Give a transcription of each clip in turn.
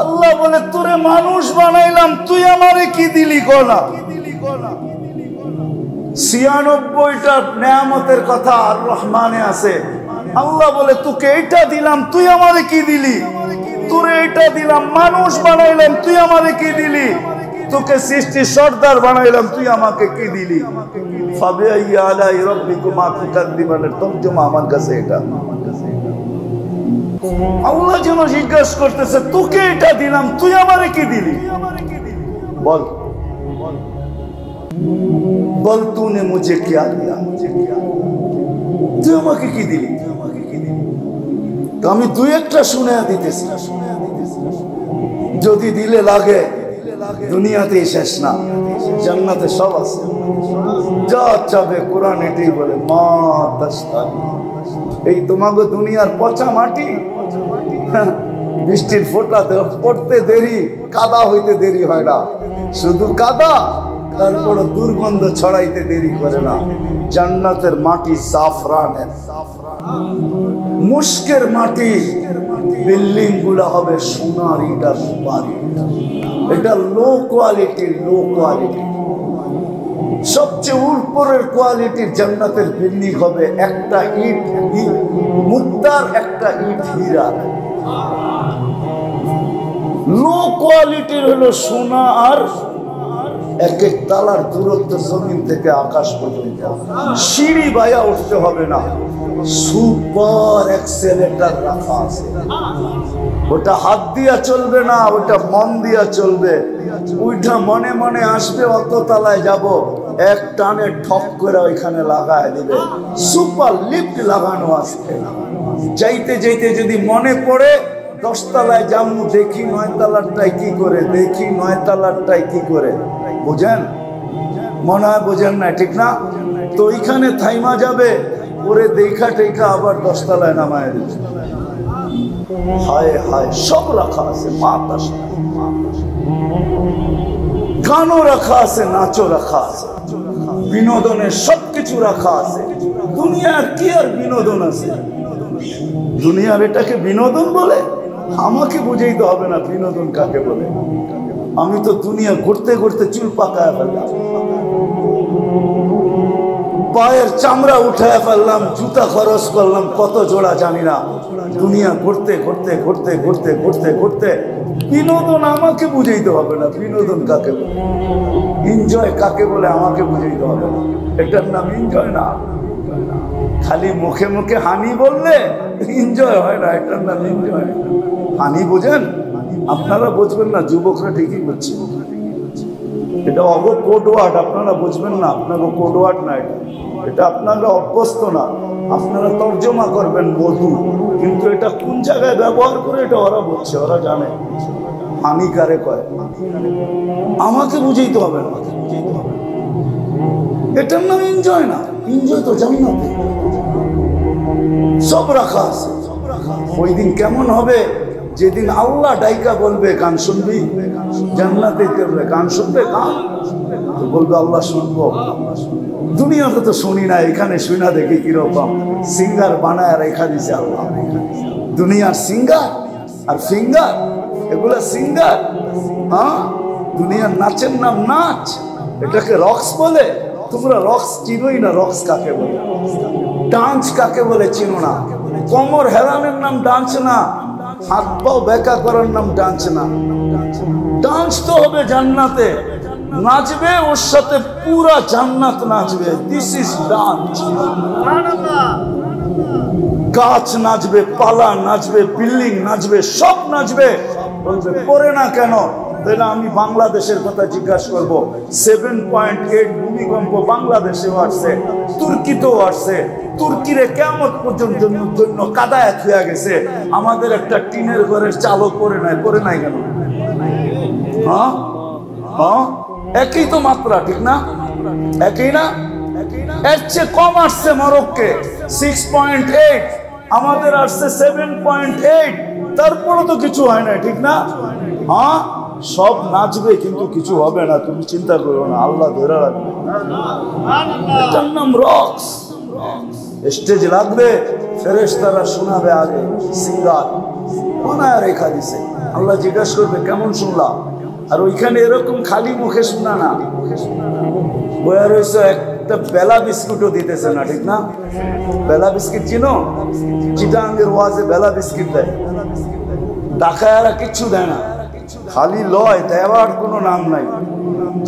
আল্লাহ বলে তোরে মানুষ বানাইলাম, তুই আমারে কি দিলি গলা? 96টা নেয়ামতের কথা আর রহমানে আছে। আল্লাহ বলে তোকে এইটা দিলাম, তুই আমারে কি দিলি? তোরে এইটা দিলাম, মানুষ বানাইলাম, তুই আমারে কি দিলি? তোকে সৃষ্টি সর্দার বানাইলাম, তুই আমাকে কি দিলি? ফাবিআইয়ি আলাই রাব্বিকুমা তুকাদ্দিবানের তর্জমা আমার কাছে এটা। আল্লাহ যেন জিজ্ঞাসা করতেছে তোকে এটা দিলাম, তুই আমারে কি দিলি? বল বল তूने मुझे क्या दिया, তুই আমাকে কি দিলি? তো আমি দুই একটা শুনে দিতেছি, যদি দিলে লাগে দুনিয়াতেই শেষ না, জান্নাতে সব আছে। যা চাবে কোরআন এটাই বলে, মা তাশতাহি। এই তোমাকে দুনিয়ার পচা মাটি, বৃষ্টির ফোঁটাতে পড়তে দেরি, কাদা হইতে দেরি হয় না, শুধু কাদা, তারপর দুর্গন্ধ ছড়াইতে দেরি করে না। জান্নাতের মাটি জাফরানের, মুশকের মাটি, বিল্ডিং গুলা হবে সোনার ইট আর সুপারি। এটা লো কোয়ালিটি, লো কোয়ালিটি। সবচেয়ে উপরের কোয়ালিটির জান্নাতের বিল্ডিং হবে একটা ইট মুক্তার, একটা ইট হীরা। লো কোয়ালিটির হলো সোনা আর এক এক তালার দূরত্ব জমিন থেকে আকাশ পর্যন্ত, সিঁড়ি বাইয়া উঠতে হবে না, সুপার এক্সেলেটর রাখা আছে। ওটা হাত দিয়া চলবে না, ওটা মন দিয়া চলবে। ওইটা মনে মনে আসবে অত তালায় যাব, এক টানে ঠক করে ওইখানে লাগায় দিবে। সুপার লিফট লাগানো আছে, যাইতে যাইতে যদি মনে পড়ে 10 তলায় যাবো, দেখি 9 তলারটাই কি করে, দেখি 9 তলারটাই কি করে। বুঝেন? মনে হয় বোঝেন না, ঠিক না? তো ওইখানে থাইমা যাবে, ওরে দেখা টেকা আবার 10 তলায় নামায় দিবে। হায় হায়, সব রাখা আছে। মা তাশতাহি, গানও রাখা আছে, নাচও রাখা আছে, বিনোদনের সবকিছু রাখা আছে। দুনিয়ার কি আর বিনোদন আছে? দুনিয়ার এটাকে বিনোদন বলে? আমাকে বুঝাইতে হবে না বিনোদন কাকে বলে। আমি তো দুনিয়া ঘুরতে ঘুরতে চুল পাকায় ফেললাম, পায়ের চামড়া উঠায় ফেললাম, জুতা খরচ করলাম কত জোড়া জানি না। দুনিয়া ঘুরতে ঘুরতে ঘুরতে ঘুরতে ঘুরতে ঘুরতে বিনোদন আমাকে বুঝাইতে হবে না। বিনোদন কাকে বলে, এনজয় কাকে বলে আমাকে বুঝাইতে হবে না। এটার নাম এনজয় না। খালি মুখে মুখে হানি বললে এনজয় হয় না, এটার নাম এনজয়। হানি বোঝেন? আপনারা বুঝবেন না, যুবকরা ঠিকই বুঝছে। এটা অগ কোড ওয়ার্ড, আপনারা বুঝবেন না, আপনাকে কোড ওয়ার্ড না এটা। এটা আপনারা অভ্যস্ত না, আপনারা তর্জমা করবেন মধু, কিন্তু এটা কোন জায়গায় ব্যবহার করে এটা ওরা বুঝছে, ওরা জানে হানিকারে কয়। আমাকে বুঝাইতে হবে না, এটার নাম এনজয় না। এনজয় তো জান্নাতে সব রাখা আছে। ওই দিন কেমন হবে? যেদিন আল্লাহ ডাইকা বলবে গান শুনবি, জান্নাতে করবে গান শুনবে, গান তো বলবে আল্লাহ শুনবো। দুনিয়াতে তো শুনি না, এখানে শুনা দেখি কিরকম সিঙ্গার বানায় রেখা দিছে আল্লাহ। দুনিয়ার সিঙ্গার আর ফিঙ্গার, এগুলা সিঙ্গার। হ্যাঁ, দুনিয়ার নাচের নাম নাচ, এটাকে রক্স বলে। তোমরা রক্স চিনোই না, রক্স কাকে বলে, ডান্স কাকে বলে চিনো না। কোমর হেলানের নাম ডান্স না, হাত পাও বেকা করার নাম ডান্স না। ডান্স তো হবে জান্নাতে, নাচবে ওর সাথে পুরা জান্নাত নাচবে। This is dance. গাছ নাচবে, পালা নাচবে, বিল্ডিং নাচবে, সব নাচবে। বলবে পরে না কেন? তাহলে আমি বাংলাদেশের কথা জিজ্ঞাসা করবো। 7.8 ভূমিকম্প বাংলাদেশেও আসছে, তুর্কিতেও আসছে। তুর্কিরে কিয়ামত পর্যন্ত জন্য কাদায় হয়ে গেছে। আমাদের একটা টিনের ঘরের চালও পড়ে নাই। পড়ে নাই কেন? হ্যাঁ হ্যাঁ, একই তো মাত্রা, ঠিক না? একই না? এর চেয়ে কম আসছে মরক্কে 6.8, আমাদের আসছে 7.8। তারপরে তো কিছু হয় না, ঠিক না? হ্যাঁ, সব নাচবে কিন্তু কিছু হবে না, তুমি চিন্তা করো না, আল্লাহ ধরে রাখবে। এটার নাম রক্স। স্টেজ লাগবে, ফেরেশতারা শোনাবে, আগে সিঙ্গার বানায় রেখা দিছে। আল্লাহ জিজ্ঞাসা করবে কেমন শুনলাম। আর ওইখানে এরকম খালি মুখে শোনা না, বয়া রয়েছে একটা বেলা বিস্কুটও দিতেছে না, ঠিক না? বেলা বিস্কিট চিনো? চিটাঙ্গের ওয়াজে বেলা বিস্কিট দেয়, টাকা এরা কিচ্ছু দেয় না, খালি লয়, দেওয়ার কোনো নাম নাই।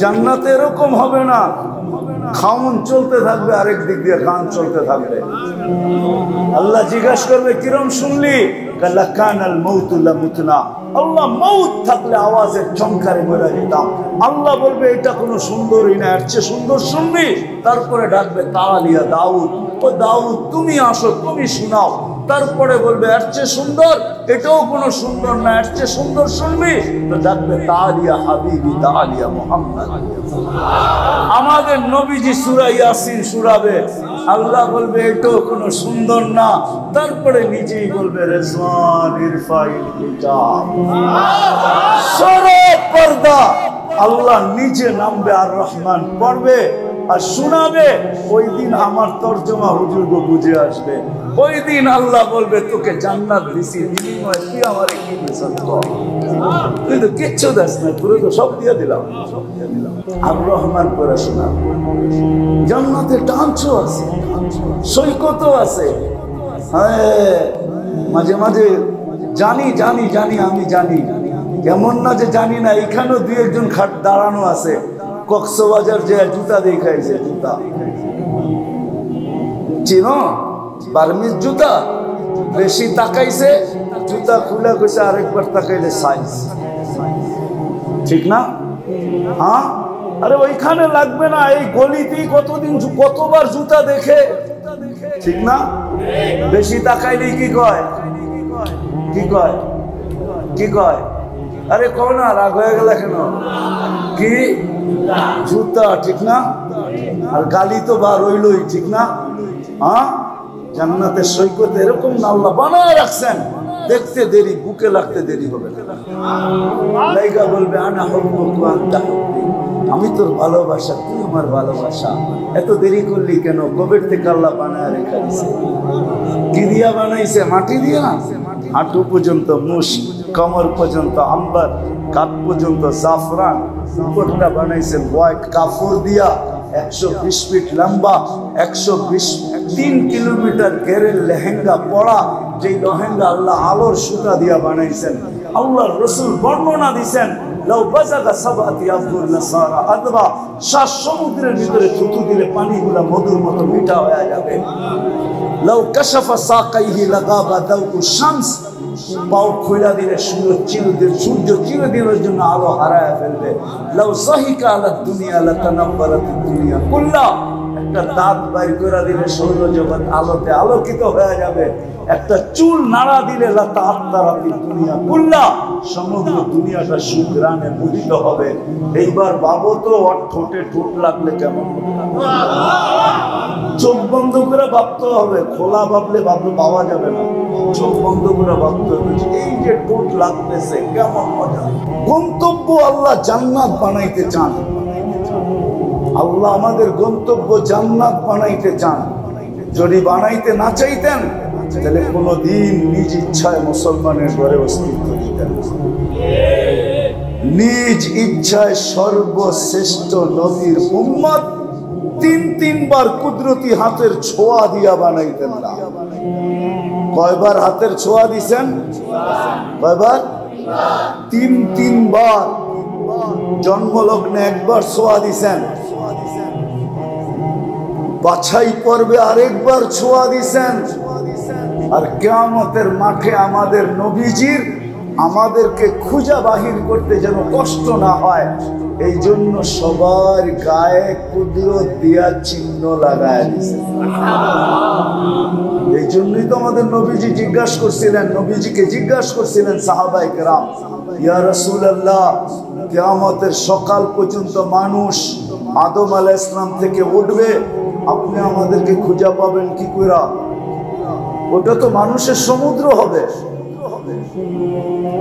জান্নাতে এরকম হবে না, খাউন চলতে থাকবে, আরেক দিক দিয়ে গান চলতে থাকবে। আল্লাহ জিজ্ঞাসা করবে কিরম শুনলি? আল্লাহ মৌত থাকলে আওয়াজের চমকারে মরে যেতাম। আল্লাহ বলবে এটা কোনো সুন্দরই না, এর চেয়ে সুন্দর শুনবি? তারপরে ডাকবে তালিয়া দাউদ, ও দাউদ তুমি আসো, তুমি শোনাও। তারপরে বলবে এর চেয়ে সুন্দর, এটাও কোনো সুন্দর না, এর চেয়ে সুন্দর শুনবি? তো ডাকবে তালিয়া হাবিবি, তালিয়া মুহাম্মদ। আমাদের নবীজি সূরা ইয়াসিন শোনাবে, আল্লাহ বলবে এটাও কোনো সুন্দর না। তারপরে নিজেই বলবে রেজওয়ান ইরফাইল হিজাব, সরো পর্দা। আল্লাহ নিজে নামবে, আর রহমান পড়বে আর শোনাবে। ওই দিন আমার তর্জমা হুজুরকে বুঝে আসবে। ওই দিন আল্লাহ বলবে তোকে জান্নাত দিছি, বিনিময়ে তুই আমারে কি দিছিস? তুই তো কিচ্ছু দাস না, পুরো তো সব দিয়ে দিলাম। আর রহমান করে শোনা, জান্নাতে ডান্সও আছে, সৈকতও আছে। হ্যাঁ, মাঝে মাঝে জানি জানি জানি আমি জানি, কেমন না যে জানি না। এখানেও দুই একজন খাট দাঁড়ানো আছে, কক্সবাজার যে জুতা দেখাইছে, জুতা চিনো? বার্মিজ জুতা, বেশি তাকাইছে, জুতা খুলে গেছে, আরেকবার তাকাইলে সাইজ, ঠিক না? হ্যাঁ, আরে ওইখানে লাগবে না, এই গলিতেই কতদিন কতবার জুতা দেখে, ঠিক না? বেশি তাকাইলেই কি কয়? কি কয়? কি কয়? আরে কও না, রাগ হয়ে গেল কেন? কি জুতা, ঠিক না? আর গালি তো বার হইলই, ঠিক না? হ্যাঁ, জান্নাতের সৈকত এরকম আল্লাহ বানায় রাখছেন, দেখতে দেরি, বুকে লাগতে দেরি হবে না। লাইগা বলবে আনা হুব্বুকা আনতা হুব্বি, আমি তোর ভালোবাসা, তুই আমার ভালোবাসা। এত দেরি করলি কেন? কবের থেকে আল্লাহ বানায় রেখে দিয়েছে। কি দিয়া বানাইছে? মাটি দিয়া। হাঁটু পর্যন্ত মুশক, কমর পর্যন্ত আম্বার, কাপ পর্যন্ত জাফরান, উপরটা বানাইছেন হোয়াইট কাপড় দিয়া। 120 ফিট লম্বা, 123 কিলোমিটার ঘেরের লেহেঙ্গা পরা, যেই লেহেঙ্গা আল্লাহ আলোর সুতা দিয়া বানাইছেন। আল্লাহর রাসূল বর্ণনা দিয়েছেন, লাউ বাজাগা সাবাতি আব্দুল নাসারা আদবা, 7 সমুদ্রের ভিতরে থুতু দিলে পানিগুলা মধুর মতো মিঠা হয়ে যাবে। লাউ কাশাফা সাকাইহি লাগাবা দাউ শামস, পাও খুলে দিলে সূর্য চিরদিনের জন্য আলো হারায় ফেলবে। লাউ সাহিকা আলা দুনিয়া লাতানাব্বারাতিদ দুনিয়া কুল্লা, একটা দাঁত বাইর করে দিলে সৌরজগৎ আলোতে আলোকিত হয়ে যাবে। একটা চুল নাড়া দিলে লাতাআত্তারাতিদ দুনিয়া কুল্লা, সমগ্র দুনিয়াটা সুঘ্রাণে মুহিত হবে। এইবার ভাবো তো, ওর ঠোঁটে ঠোঁট লাগলে কেমন? চোখ বন্ধ করে ভাবতে হবে, খোলা ভাবলে পাওয়া যাবে না। চোখ বন্ধ করে ভাবতে হবে, এই যে ঠোঁট লাগতেছে কেমন মজা। গন্তব্য আল্লাহ জান্নাত বানাইতে চান। আল্লাহ আমাদের গন্তব্য জান্নাত বানাইতে চান। যদি বানাইতে না চাইতেন তাহলে কোনদিন নিজ ইচ্ছায় মুসলমানের ঘরে অস্তিত্ব দিতেন। নিজ ইচ্ছায় সর্বশ্রেষ্ঠ নবীর উম্মত 3 বার কুদরতি হাতের ছোঁয়া দিয়া বানাইতেন না। কয়বার হাতের ছোঁয়া দিছেন? কয়বার? 3 বার। জন্মলগ্নে একবার ছোঁয়া দিছেন, বাছাই পর্বে আরেকবার ছোঁয়া দিছেন, আর কিয়ামতের মাঠে আমাদের নবীজির আমাদেরকে খুঁজা বাহির করতে যেন কষ্ট না হয়, এই জন্য সবার গায়ে কুদরত দিয়া চিহ্ন লাগায় দিয়েছেন। এই জন্যই তো আমাদের নবীজি জিজ্ঞাসা করছিলেন, নবীজিকে জিজ্ঞাসা করছিলেন সাহাবায়ে কেরাম, ইয়া রাসূলুল্লাহ, কিয়ামতের সকাল পর্যন্ত মানুষ আদম আলাইহিস সালাম থেকে উঠবে, আপনি আমাদেরকে খুঁজা পাবেন কি করে? ওটা তো মানুষের সমুদ্র হবে,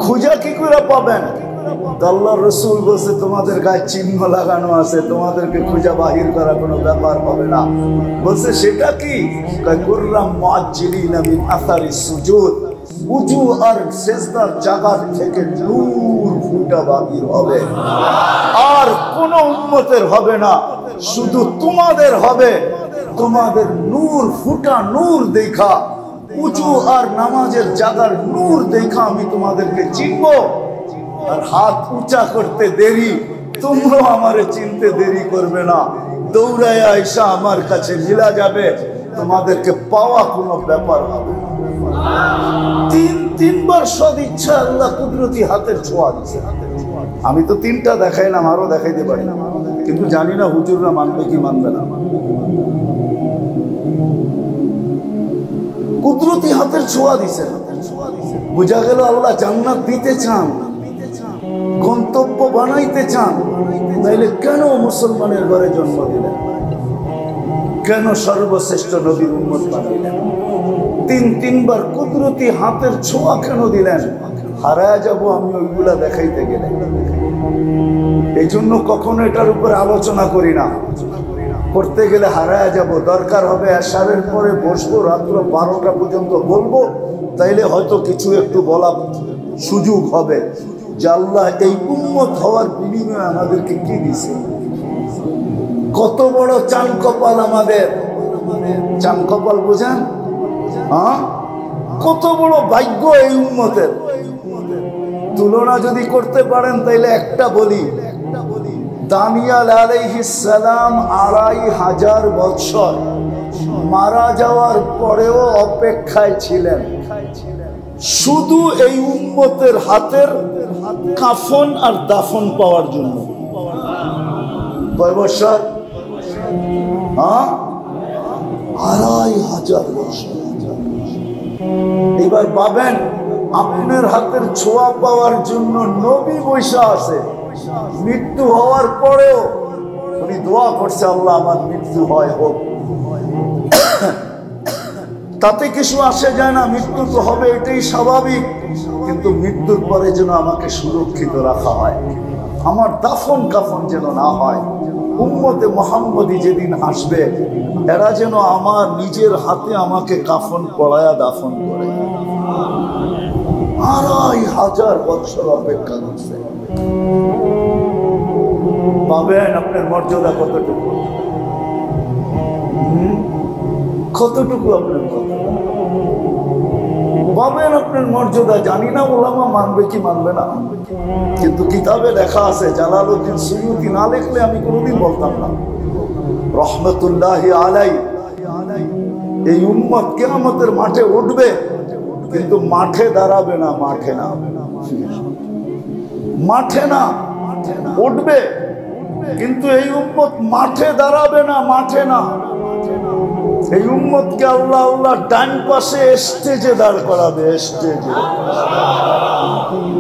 খুঁজা কি করে পাবেন? আল্লাহর রাসূল বলছে তোমাদের গায়ে চিহ্ন লাগানো আছে, তোমাদেরকে খুঁজা বাহির করা কোনো ব্যাপার হবে না। বলছে সেটা কি? কুররাম মুআজ্জিলিনা মিন আসারিস সুজুদ, উজু আর সেজদার জায়গা থেকে নূর ফুটা বাহির হবে। আর কোন উম্মতের হবে না, শুধু তোমাদের হবে। তোমাদের নূর ফুটা নূর দেখা, উজু আর নামাজের জায়গার নূর দেখা আমি তোমাদেরকে চিনব। আর হাত উঁচা করতে দেরি, তোমরাও আমারে চিনতে দেরি করবে না। দৌড়ায় আইসা আমার কাছে মিলা যাবে, তোমাদেরকে পাওয়া কোনো ব্যাপার হবে না। তিনবার সদিচ্ছা আল্লাহ কুদরতি হাতের ছোঁয়া দিছে। আমি তো 3টা দেখাইলাম, আরো দেখাইতে পারি, কিন্তু জানি না হুজুররা মানবে কি মানবে না। কুদরতি হাতের ছোঁয়া দিছে, বোঝা গেল আল্লাহ জান্নাত দিতে চান, গন্তব্য বানাইতে চান। তাইলে কেন মুসলমানের ঘরে জন্ম দিলেন? কেন সর্বশ্রেষ্ঠ নবীর উম্মত বানাইলেন? তিনবার কুদরতি হাতের ছোঁয়া কেন দিলেন? হারায় যাব আমি ওইগুলা দেখাইতে গেলে। এই জন্য কখনো এটার উপরে আলোচনা করি না, করতে গেলে হারায় যাব। দরকার হবে এশারের পরে বসবো, রাত্র 12টা পর্যন্ত বলবো, তাইলে হয়তো কিছু একটু বলা সুযোগ হবে যে আল্লাহ এই উম্মত হওয়ার বিনিময়ে আমাদেরকে কি দিছে। কত বড় চান কপাল আমাদের। চান কপাল বোঝেন? হ্যাঁ, কত বড় ভাগ্য এই উম্মতের। তুলনা যদি করতে পারেন তাইলে একটা বলি, দানিয়াল আলাইহিস সালাম 2500 বছর মারা যাওয়ার পরেও অপেক্ষায় ছিলেন শুধু এই উম্মতের হাতের কাফন আর দাফন পাওয়ার জন্য। কয় বছর? 2500 বছর। এবার পাবেন আপনার হাতের ছোঁয়া পাওয়ার জন্য নবী বৈশা আছে। মৃত্যু হওয়ার পরেও উনি দোয়া করছে, আল্লাহ আমার মৃত্যু হয় হোক। তাতে কিছু আসে যায় না, মৃত্যু তো হবে, এটাই স্বাভাবিক। কিন্তু মৃত্যুর পরে যেন আমাকে সুরক্ষিত রাখা হয়, আমার দাফন কাফন যেন না হয়। উম্মতে মুহাম্মদী যেদিন আসবে, এরা যেন আমার নিজের হাতে আমাকে কাফন পড়ায়া দাফন করে। 2500 বছর অপেক্ষা করছে। পাবেন আপনার মর্যাদা কতটুকু, কতটুকু আপনার পাবেন আপনার মর্যাদা। জানি না ওলামা মানবে কি মানবে না, কিন্তু কিতাবে লেখা আছে। জালালউদ্দিন সুয়ুতি না লিখলে আমি কোনোদিন বলতাম না, রহমতুল্লাহি আলাই। এই উম্মত কিয়ামতের মাঠে উঠবে, কিন্তু মাঠে দাঁড়াবে না, মাঠে না, মাঠে না, উঠবে কিন্তু এই উম্মত মাঠে দাঁড়াবে না, মাঠে না। এই উম্মতকে আল্লাহ আল্লাহ ডান পাশে স্টেজে দাঁড় করাবে, স্টেজে।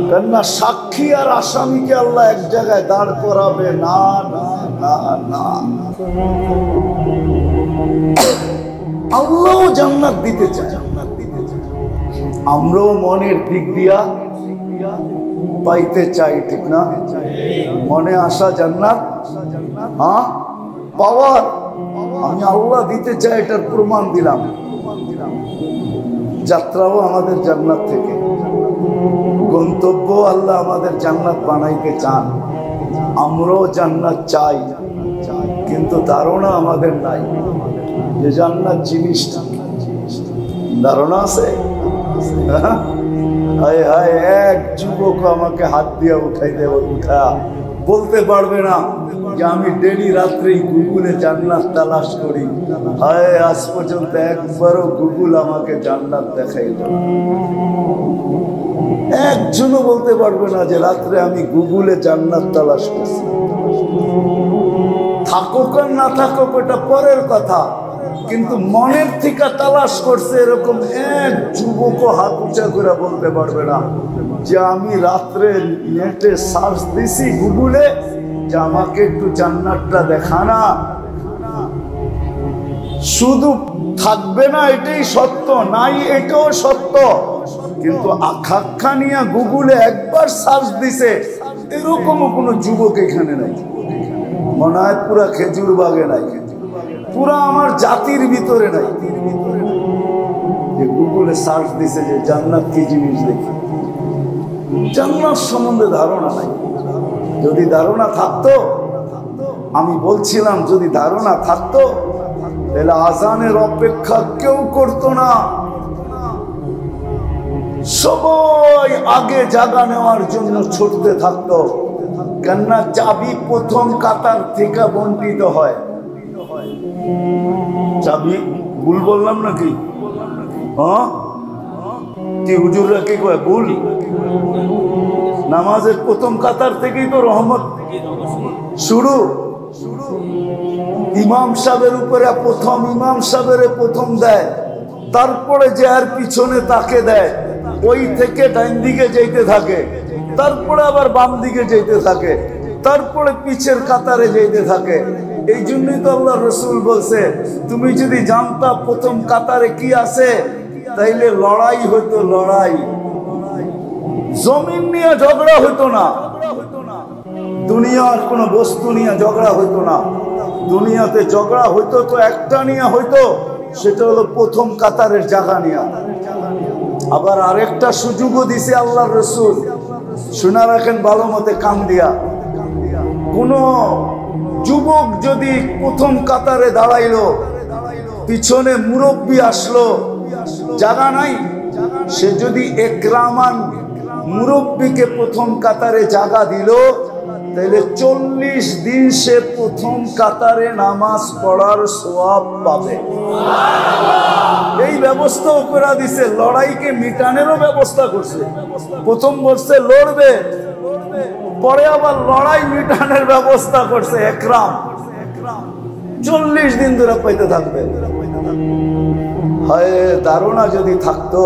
কেননা সাক্ষী আর আসামিকে আল্লাহ এক জায়গায় দাঁড় করাবে না, না, না, না। আল্লাহও জান্নাত দিতে চায়, আমরাও মনের দিক দিয়া পাইতে চাই, ঠিক না? মনে আসা জান্নাত, হ্যাঁ, পাওয়ার আমি আল্লাহ দিতে চাই, এটার প্রমাণ দিলাম। যাত্রাও আমাদের জান্নাত থেকে, গন্তব্য আল্লাহ আমাদের জান্নাত বানাইতে চান। আমরাও জান্নাত চাই, কিন্তু ধারণা আমাদের নাই যে জান্নাত জিনিসটা। ধারণা আছে? হায় হায়, এক যুবক আমাকে হাত দিয়া উঠাই দেব, উঠা বলতে পারবে না যে আমি ডেলি রাত্রেই গুগলে জান্নাত তালাশ করি। হায়, আজ পর্যন্ত একবারও গুগল আমাকে জান্নাত দেখাইল। একজনও বলতে পারবে না যে রাত্রে আমি গুগলে জান্নাত তালাশ করছি। থাকুক আর না থাকুক ওটা পরের কথা, কিন্তু মনের থেকে তালাশ করছে এরকম এক যুবকও হাত উঁচা করে বলতে পারবে না যে আমি রাত্রে নেটে সার্চ দিছি গুগলে যে আমাকে একটু জান্নাতটা দেখা না। শুধু থাকবে না এটাই সত্য, নাই এটাও সত্য, কিন্তু আকাঙ্ক্ষা নিয়ে গুগলে একবার সার্চ দিছে এরকমও কোনো যুবক এখানে নাই। মনে হয় পুরা খেজুর বাগে নাই, পুরা আমার জাতির ভিতরে নাই। গুগলে সার্চ দিছে যে জান্নাত কি জিনিস, দেখি জান্নাত সম্বন্ধে ধারণা নাই। যদি ধারণা থাকতো, আমি বলছিলাম যদি ধারণা থাকতো তাহলে আজানের অপেক্ষা কেউ করতো না, সবাই আগে জায়গা নেওয়ার জন্য ছুটতে থাকতো। কেননা চাবি প্রথম কাতার থেকে বন্টিত হয়। চাবি ভুল বললাম নাকি? হ্যাঁ, কি হুজুররা কি কয় ভুল? নামাজের প্রথম কাতার থেকেই তো রহমত শুরু। ইমাম সাহেবের উপরে প্রথম, ইমাম সাহেবের প্রথম দেয়, তারপরে যে আর পিছনে তাকে দেয়, ওই থেকে ডাইন দিকে যেতে থাকে, তারপরে আবার বাম দিকে যেতে থাকে, তারপরে পিছের কাতারে যেতে থাকে। এই জন্যই তো আল্লাহ রসুল বলছে, তুমি যদি জানতা প্রথম কাতারে কি আছে তাইলে লড়াই হতো, লড়াই। জমিন নিয়ে ঝগড়া হইতো না, দুনিয়ার কোনো বস্তু নিয়ে ঝগড়া হইতো না। দুনিয়াতে ঝগড়া হইতো তো একটা নিয়ে হইতো, সেটা হলো প্রথম কাতারের জায়গা নিয়ে। আবার আরেকটা সুযোগও দিছে আল্লাহ রসুল, শোনা রাখেন ভালো মতে কান দিয়া। কোন যুবক যদি প্রথম কাতারে দাঁড়াইলো, পিছনে মুরব্বী আসলো, জায়গা নাই, সে যদি একরামান মুরব্বীকে প্রথম কাতারে জায়গা দিল, তাহলে 40 দিন সে প্রথম কাতারে নামাজ পড়ার সওয়াব পাবে। এই ব্যবস্থাও করে দিছে, লড়াইকে মিটানেরও ব্যবস্থা করছে। প্রথম বলছে লড়বে, পরে আবার লড়াই মিটানের ব্যবস্থা করছে একরাম। 40 দিন ধরে পাইতে থাকবে। হয় ধারণা যদি থাকতো,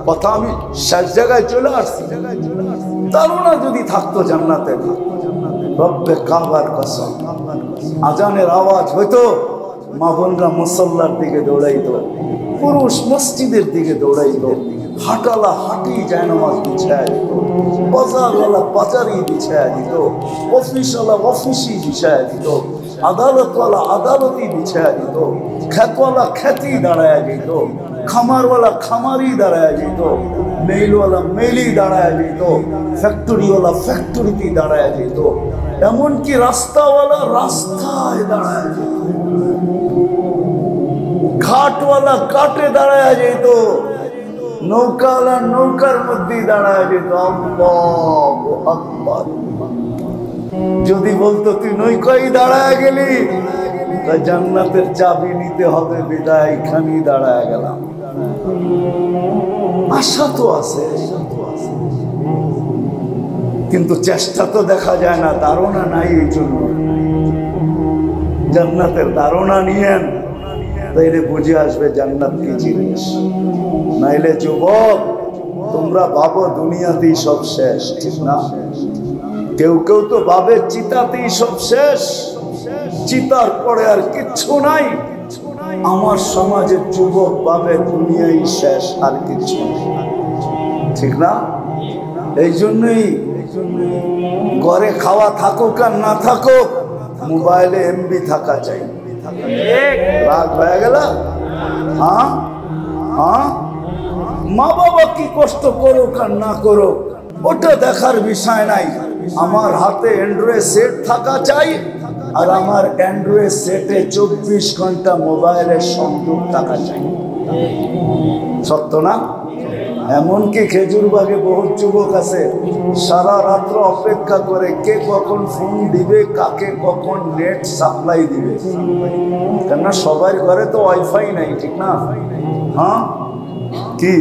কথা আমি শেষ জায়গায় চলে আসছি, ধারণা যদি থাকতো জান্নাতে, রব্বে কাবার কসম, আজানের আওয়াজ হইতো, মা বোনরা মুসল্লার দিকে দৌড়াইতো, পুরুষ মসজিদের দিকে দৌড়াইতো, হাটালা হাঁটি জায়নামাজ বিছায় দিত, বাজারওয়ালা বাজারই বিছায় দিত, অফিসওয়ালা অফিসই বিছায় দিত, আদালতওয়ালা আদালতই বিছায় দিত, খ্যাতওয়ালা খ্যাতি দাঁড়ায় যেত, খামারওয়ালা খামারই দাঁড়ায় যেত, মেইলওয়ালা মেইলই দাঁড়ায় যেত, ফ্যাক্টরিওয়ালা ফ্যাক্টরিতেই দাঁড়ায় যেত, এমনকি রাস্তাওয়ালা রাস্তায় দাঁড়ায় যেত, ঘাটওয়ালা ঘাটে দাঁড়ায় যেত, নৌকাওয়ালা নৌকার মধ্যেই দাঁড়ায় যেত। আল্লাহু আকবার। যদি বলতো তুই নৌকায় দাঁড়ায় গেলি, তা জান্নাতের চাবি নিতে হবে, বিদায় এখানেই দাঁড়ায় গেলাম। আশা তো আছে, কিন্তু চেষ্টা তো দেখা যায় না, ধারণা নাই। এই জন্য জান্নাতের ধারণা নিয়েন, তাইলে বুঝে আসবে জান্নাত কি জিনিস। নাইলে যুবক, তোমরা ভাবো দুনিয়াতেই সব শেষ, ঠিক না? কেউ কেউ তো ভাবে চিতাতেই সব শেষ, চিতার পরে আর কিচ্ছু নাই। আমার সমাজের যুবক ভাবে দুনিয়াই শেষ, আর কিচ্ছু নেই, ঠিক না? এই জন্যই ঘরে খাওয়া থাকুক আর না থাকুক, মোবাইলে এমবি থাকা চাই। রাগ হয়ে গেল? হ্যাঁ হ্যাঁ, মা বাবা কি কষ্ট করুক আর না করুক ওটা দেখার বিষয় নাই। আমার হাতে অ্যান্ড্রয়েড সেট থাকা চাই, আর আমার অ্যান্ড্রয়েড সেটে 24 ঘন্টা মোবাইলের সংযোগ থাকা চাই। সত্য না? এমনকি খেজুরবাগে বহুত যুবক আছে, সারা রাত্র অপেক্ষা করে কে কখন ফোন দিবে, কাকে কখন নেট সাপ্লাই দিবে। কেননা সবার ঘরে তো ওয়াইফাই নাই, ঠিক না? হ্যাঁ, কি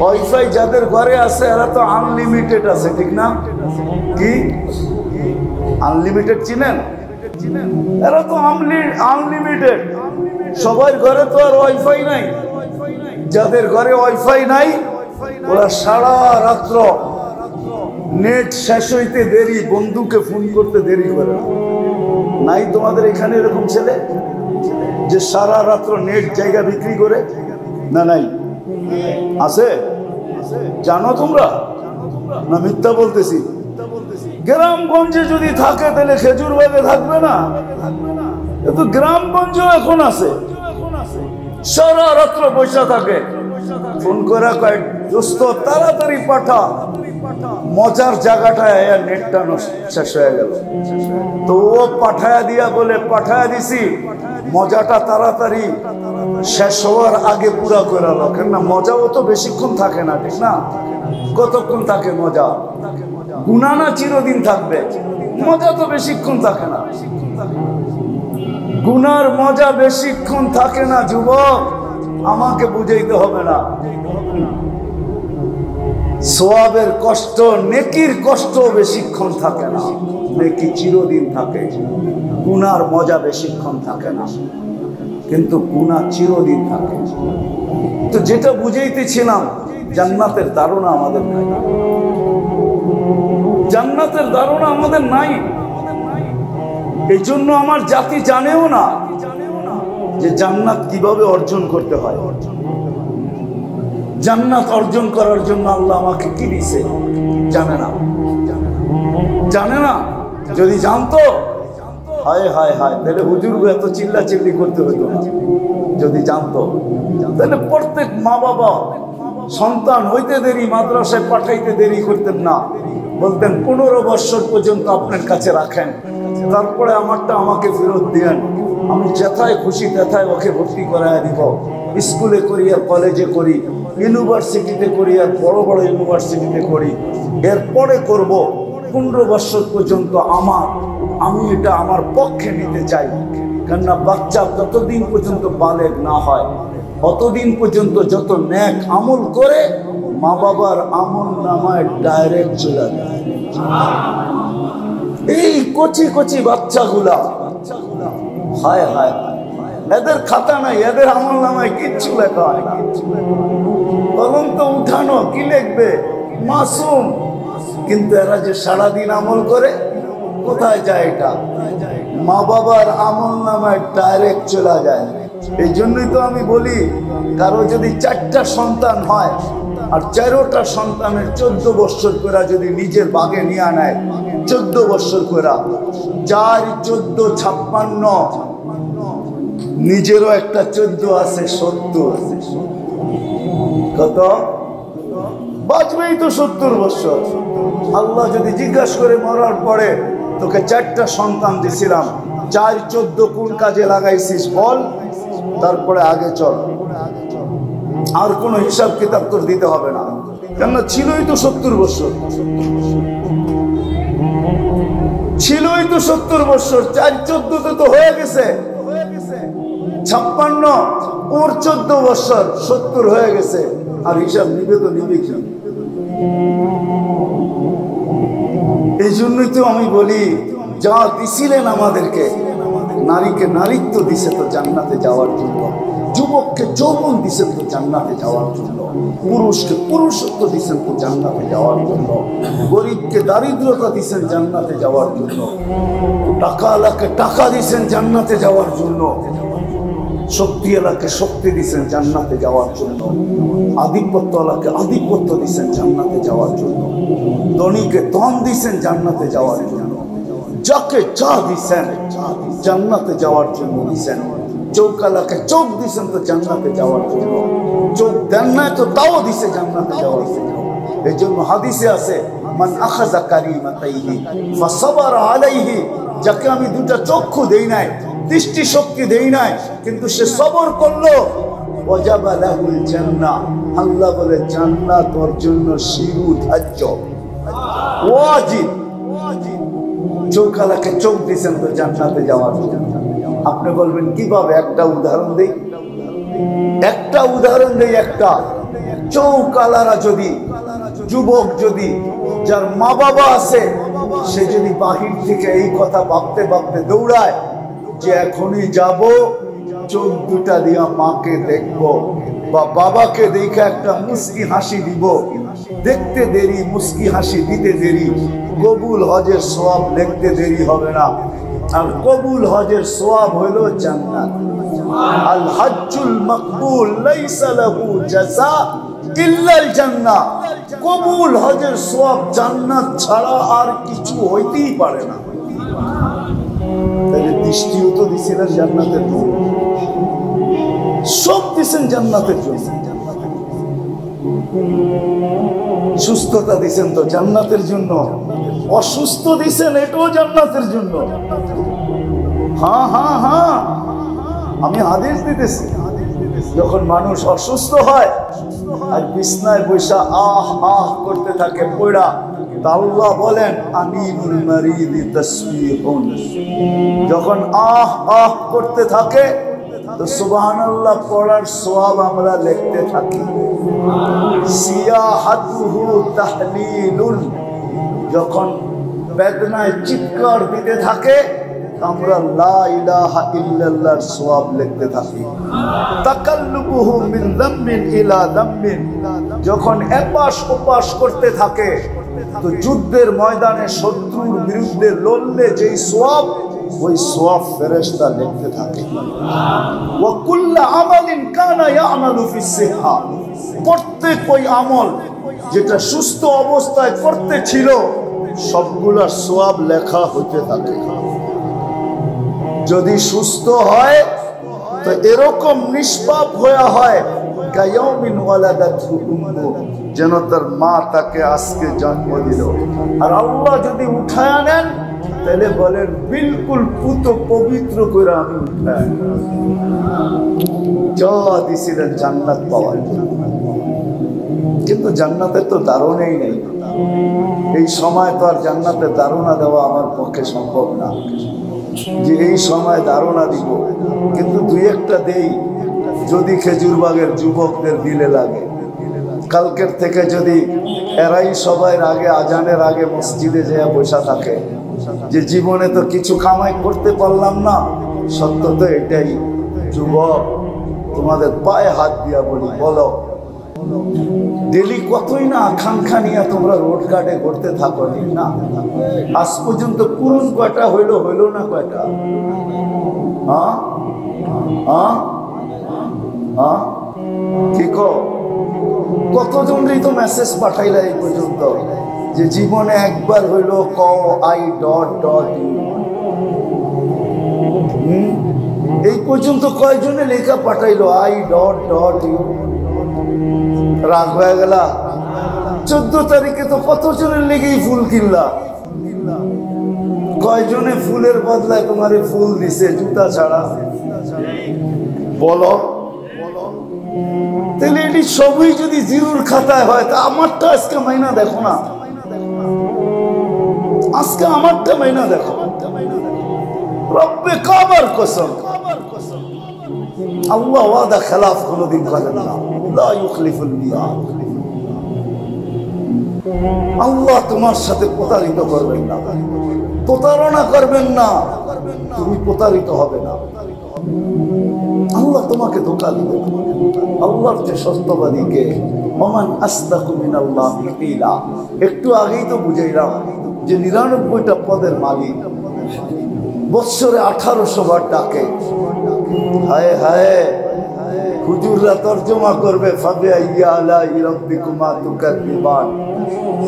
ওয়াইফাই যাদের ঘরে আছে এরা তো আনলিমিটেড আছে, ঠিক না? কি আনলিমিটেড চিনেন? এরা তো আনলিমিটেড। সবার ঘরে তো আর ওয়াইফাই নাই। যাদের ঘরে ওয়াইফাই নাই ওরা সারা রাত্র নেট শেষ হইতে দেরি, বন্ধুকে ফোন করতে দেরি করে। নাই তোমাদের এখানে এরকম ছেলে যে সারা রাত্র নেট জায়গা বিক্রি করে? না, নাই? আছে? জানো তোমরা না মিথ্যা বলতেছি? গ্রামগঞ্জে যদি থাকে তাহলে খেজুরবাগে থাকবে না? কিন্তু গ্রামগঞ্জেও এখন আছে, সারা রাত্র বসে থাকে। ফোন করে কয় দোস্ত তাড়াতাড়ি পাঠা, মজার জায়গাটায় নেটটা শেষ হয়ে গেল। তো ও পাঠায়া দিয়া বলে পাঠায়া দিছি, মজাটা তাড়াতাড়ি শেষ হওয়ার আগে পুরা করে আলো। কেননা মজাও তো বেশিক্ষণ থাকে না, ঠিক না? কতক্ষণ থাকে মজা? গুনাহ না চিরদিন থাকবে, মজা তো বেশিক্ষণ থাকে না। গুনার মজা বেশিক্ষণ থাকে না যুবক, আমাকে বুঝাইতে হবে না। সওয়াবের কষ্ট, নেকির কষ্ট বেশিক্ষণ থাকে না, নেকি চিরদিন থাকে। গুনার মজা বেশিক্ষণ থাকে না, কিন্তু গুনাহ চিরদিন থাকে। তো যেটা বুঝাইতেছিলাম, জান্নাতের ধারণা আমাদের নাই, জান্নাতের ধারণা আমাদের নাই। এই জন্য আমার জাতি জানেও না যে জান্নাত কিভাবে অর্জন করতে হয়। জান্নাত অর্জন করার জন্য আল্লাহ আমাকে কি দিছে জানে না, জানে না। যদি জানতো, হায় হায় হায়, তাহলে হুজুরকে এত চিল্লা চিল্লি করতে হতো না। যদি জানতো, তাহলে প্রত্যেক মা বাবা সন্তান হইতে দেরি, মাদ্রাসায় পাঠাইতে দেরি করতেন না, বলতেন 15 বছর পর্যন্ত আপনার কাছে রাখেন, তারপরে আমারটা আমাকে ফেরত দিয়েন, আমি যেথায় খুশি তেথায় ওকে ভর্তি করায় দিব। স্কুলে করি আর কলেজে করি, ইউনিভার্সিটিতে করি আর বড় বড় ইউনিভার্সিটিতে করি, এরপরে করব। 15 বছর পর্যন্ত আমি এটা আমার পক্ষে নিতে চাই। কেননা বাচ্চা ততদিন পর্যন্ত বালেগ না হয়, অতদিন পর্যন্ত যত নেক আমল করে মা বাবার আমল নামায় ডাইরেক্ট চলে যায়। এই কচি কচি বাচ্চাগুলা, হায় হায় হায়, এদের খাতা নাই, এদের আমল নামায় কিচ্ছু লেখা হয় না। কলম তো উঠানো, কি লিখবে? মাসুম। কিন্তু এরা যে সারাদিন আমল করে, কোথায় যায়? এটা মা বাবার আমল নামায় ডাইরেক্ট চলে যায়। এই জন্যই তো আমি বলি, কারো যদি 4টা সন্তান হয় আর 4টা সন্তানের 14 বছর করে যদি নিজের বাগে নিয়ে নেয়, 14 বছর করে, 4 14 56, নিজেরও একটা 14 আছে, 70। কত বাঁচবেই তো 70 বছর। আল্লাহ যদি জিজ্ঞাসা করে মরার পরে, তোকে 4টা সন্তান দিছিলাম, 4 14 কোন কাজে লাগাইছিস বল, তারপরে আগে চল। আর কোনো হিসাব কিতাব তোর দিতে হবে না, কেননা ছিলই তো 70 বছর, ছিলই তো 70 বছর। 4 14 তো হয়ে গেছে 56, ওর 14 বছর 70 হয়ে গেছে। আর হিসাব নিবে তো নিবে কি? এই জন্যই তো আমি বলি, যা দিছিলেন আমাদেরকে, নারীকে নারীত্ব দিছে তো জান্নাতে যাওয়ার জন্য, যুবককে যৌবন দিছেন তো জান্নাতে যাওয়ার জন্য, পুরুষকে পুরুষত্ব দিছেন তো জান্নাতে যাওয়ার জন্য, গরিবকে দারিদ্রতা দিছেন জান্নাতে যাওয়ার জন্য, টাকাওয়ালাকে টাকা দিছেন জান্নাতে যাওয়ার জন্য, শক্তিওয়ালাকে শক্তি দিছেন জান্নাতে যাওয়ার জন্য, আধিপত্যওয়ালাকে আধিপত্য দিছেন জান্নাতে যাওয়ার জন্য, ধনীকে ধন দিছেন জান্নাতে যাওয়ার জন্য, যাকে যা দিছেন জান্নাতে যাওয়ার জন্য দিছেন। চৌকালাকে চোখ দিছেন তো জান্নাতে যাওয়ার জন্য, চোখ দেন না তো তাও দিছে জান্নাতে যাওয়ার জন্য। এই জন্য হাদিসে আছে, মান আখাযা কারিমাতাইহি ফাসাবারা আলাইহি, যাকে আমি 2টা চক্ষু দেই নাই, দৃষ্টি শক্তি দেই নাই, কিন্তু সে সবর করলো, ওয়াজাবা লাহুল জান্নাহ, আল্লাহ বলে জান্নাত ওর জন্য শিরু ধার্য, ওয়াজিব। চৌকালাকে চোখ দিছেন তো জান্নাতে যাওয়ার জন্য। আপনি বলবেন কিভাবে? একটা উদাহরণ দেই, একটা উদাহরণ দেই। একটা চৌকালারা যদি, যুবক যদি, যার মা বাবা আছে, সে যদি বাহির থেকে এই কথা ভাবতে ভাবতে দৌড়ায় যে এখনই যাব, চোখ 2টা দিয়া মাকে দেখবো বা বাবাকে দেখে একটা মুস্কি হাসি দিব, দেখতে দেরি, মুস্কি হাসি দিতে দেরি, কবুল হজের সওয়াব লিখতে দেরি হবে না। আর কবুল হজের সওয়াব হলো জান্নাত। আল হজ্জুল মাকবুল লাইসা লাহু জাযা ইল্লাল জান্নাহ, কবুল হজের সওয়াব জান্নাত ছাড়া আর কিছু হইতেই পারে না। তাহলে দৃষ্টিও তো দিছিলেন জান্নাতের জন্য, সব দিছেন জান্নাতের জন্য। সুস্থতা দিছেন তো জান্নাতের জন্য, অসুস্থ দিছেন এটাও জান্নাতের জন্য। হ্যাঁ হ্যাঁ হ্যাঁ, আমি হাদিস দিতেছি, যখন মানুষ অসুস্থ হয় আর বিছনায় বসা আহ আহ করতে থাকে পড়া, তা আল্লাহ বলেন আনিনুল মারিদি তাসবিহুন, যখন আহ আহ করতে থাকে তো সুবহানাল্লাহ পড়ার সওয়াব আমরা লিখতে থাকি। সিয়াহাতুহু তাহলিলুন, যখন বেদনায় চিৎকার দিতে থাকে আমরা লা ইলাহা ইল্লাল্লাহর সওয়াব লিখতে থাকি। তাকাল্লুবুহু মিন যামবিন ইলা যামবিন, যখন এপাশ ওপাশ করতে থাকে তো যুদ্ধের ময়দানে শত্রুর বিরুদ্ধে লড়লে যেই সওয়াব, ওই সওয়াব ফেরেশতা লিখতে থাকে। ওয়া কুল্লু আমালিন কানা ইয়ামালু ফিস সিহা, প্রত্যেক ওই আমল যেটা সুস্থ অবস্থায় করতে ছিল সবগুলা সওয়াব লেখা হতে থাকে। যদি সুস্থ হয় তো এরকম নিষ্পাপ হয়ে হয় কায়াউমিন ওয়ালাদাতহু উম্মু, যেন তার মা তাকে আজকে জন্ম দিল। আর আল্লাহ যদি উঠায় নেন তাহলে বলেন বিলকুল পুত পবিত্র করে আমি উঠায় যা দিছিলেন জান্নাত পাওয়ার জন্য। কিন্তু জান্নাতের তো ধারণাই নেই, এই সময় তো আর জান্নাতের ধারণা দেওয়া আমার পক্ষে সম্ভব না যে এই সময় ধারণা দিব। কিন্তু দুই একটা দেই, যদি খেজুরবাগের যুবকদের দিলে লাগে। কালকের থেকে যদি এরাই সবাই আগে আজানের আগে মসজিদে যেয়ে বসা থাকে যে জীবনে তো কিছু কামাই করতে পারলাম না, সত্য তো এটাই। যুবক তোমাদের পায়ে হাত দিয়া বলি, বলো ডেলি কতই না আকাঙ্ক্ষা নিয়ে তোমরা রোড কাটে করতে থাকো না, আজ পর্যন্ত পূরণ কয়টা হইলো না কয়টা? হ্যাঁ হ্যাঁ হ্যাঁ, কি কতজনই তো মেসেজ পাঠাইলা এই পর্যন্ত যে জীবনে একবার হইলো কও আই ডট ডট ইউ। এই পর্যন্ত কয়জনে লেখা পাঠাইলো আই ডট ডট ইউ? রাগ হয়ে গেল। 14 তারিখে তো কতজনের লেগেই ফুল কিনলা, কয়জনে ফুলের বদলায় তোমারে ফুল দিছে জুতা ছাড়া? বলো। তাহলে এটি সবই যদি জিরোর খাতায় হয় তা আমারটা আজকে মাইনা দেখো না, আজকে আমারটা মাইনা দেখো। রব্বে কাবার কসম, আল্লাহ ওয়াদা খেলাফ কোনদিন করেন না, লা ইউখলিফুল মিয়াদ। আল্লাহ তোমার সাথে প্রতারিত করবেন না, প্রতারণা করবেন না, তুমি প্রতারিত হবে না। আল্লাহ তোমাকে ধোঁকা দিবে। আল্লাহর যে সত্যবাদী কে, ওমান আসদাকু মিনাল্লাহি কিলা। একটু আগেই তো বুঝাইলাম যে 99টা পদের মালিক, বৎসরে 1800 বার ডাকে। হায় হায়, হুজুররা তর্জমা করবে ফাবে আইয়া আলাই রাব্বিকুমা তুকাদ্দিবান।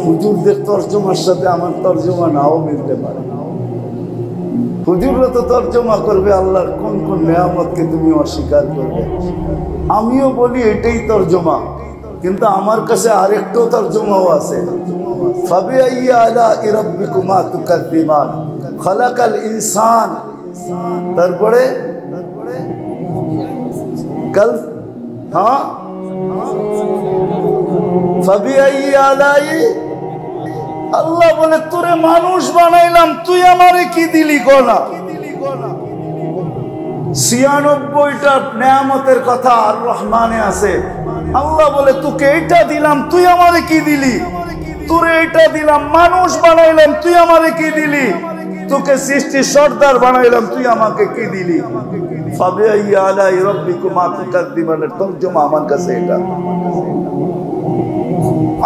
হুজুরদের তর্জমার সাথে আমার তর্জমা নাও মিলতে পারে। হুজুররা তো তর্জমা করবে আল্লাহর কোন কোন নেয়ামতকে তুমি অস্বীকার করবে। আমিও বলি এটাই তর্জমা, কিন্তু আমার কাছে আরেকটা তর্জমাও আছে। ফাবে আইয়া আলাই রাব্বিকুমা তুকাদ্দিবান, খালাকাল ইনসান, তারপরে কাল হ্যাঁ ফাবে আইয়া আলাই, আল্লাহ বলে তোরে মানুষ বানাইলাম, তুই আমারে কি দিলি গনা? 96টা নেয়ামতের কথা আর রহমানে আছে। আল্লাহ বলে তোকে এটা দিলাম, তুই আমারে কি দিলি? তোরে এটা দিলাম, মানুষ বানাইলাম, তুই আমারে কি দিলি? তোকে সৃষ্টি সর্দার বানাইলাম, তুই আমাকে কি দিলি? ফাবে আইয়া আলাই রাব্বিকুমা তুকাদ্দিবানের তরজমা আমার কাছে এটা।